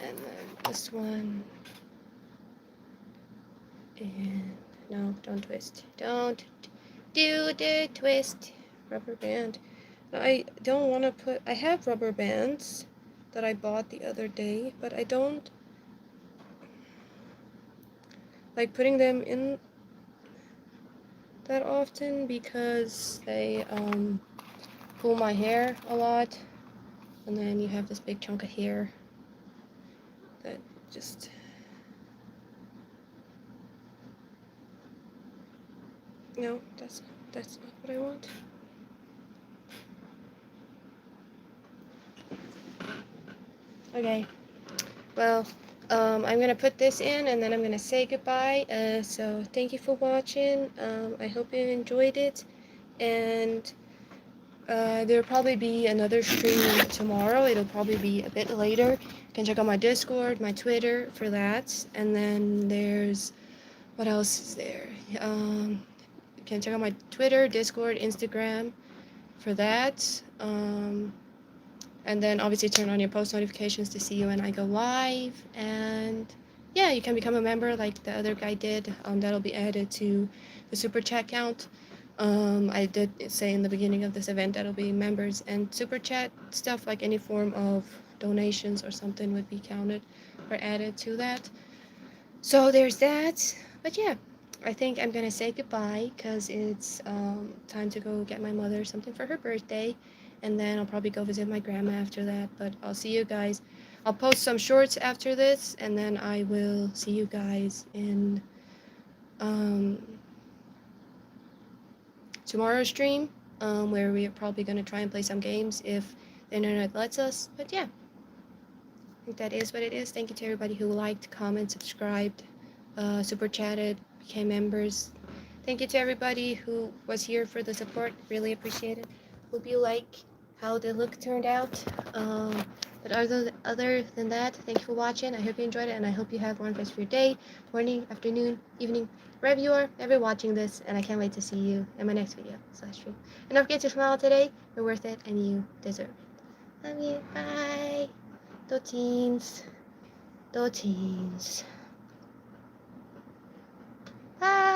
and then this one in, no, don't twist, don't do the twist, rubber band. I don't want to put, I have rubber bands that I bought the other day, but I don't like putting them in that often, because they pull my hair a lot, and then you have this big chunk of hair that just, no, that's not what I want. Okay, well, I'm gonna put this in, and then I'm gonna say goodbye. So thank you for watching. I hope you enjoyed it, and there'll probably be another stream tomorrow. It'll probably be a bit later. You can check out my Discord, my Twitter for that, and then there's, what else is there? You can check out my Twitter, Discord, Instagram for that. And then obviously turn on your post notifications to see you when I go live. And yeah, you can become a member like the other guy did. That'll be added to the super chat count. I did say in the beginning of this event that'll be members and super chat stuff, like any form of donations or something would be counted or added to that. So there's that. But yeah, I think I'm gonna say goodbye, because it's time to go get my mother something for her birthday, and then I'll probably go visit my grandma after that. But I'll see you guys. I'll post some shorts after this, and then I will see you guys in tomorrow's stream. where we're probably gonna try and play some games if the internet lets us. But yeah, I think that is what it is. Thank you to everybody who liked, commented, subscribed, super chatted, became members. Thank you to everybody who was here for the support. Really appreciate it. Hope you like how the look turned out. But other than that, thank you for watching. I hope you enjoyed it, and I hope you have one rest of your day, morning, afternoon, evening, wherever you are, ever watching this. And I can't wait to see you in my next video / stream. And don't forget to smile today. You're worth it, and you deserve it. Love you. Bye. Dotines. Dotines.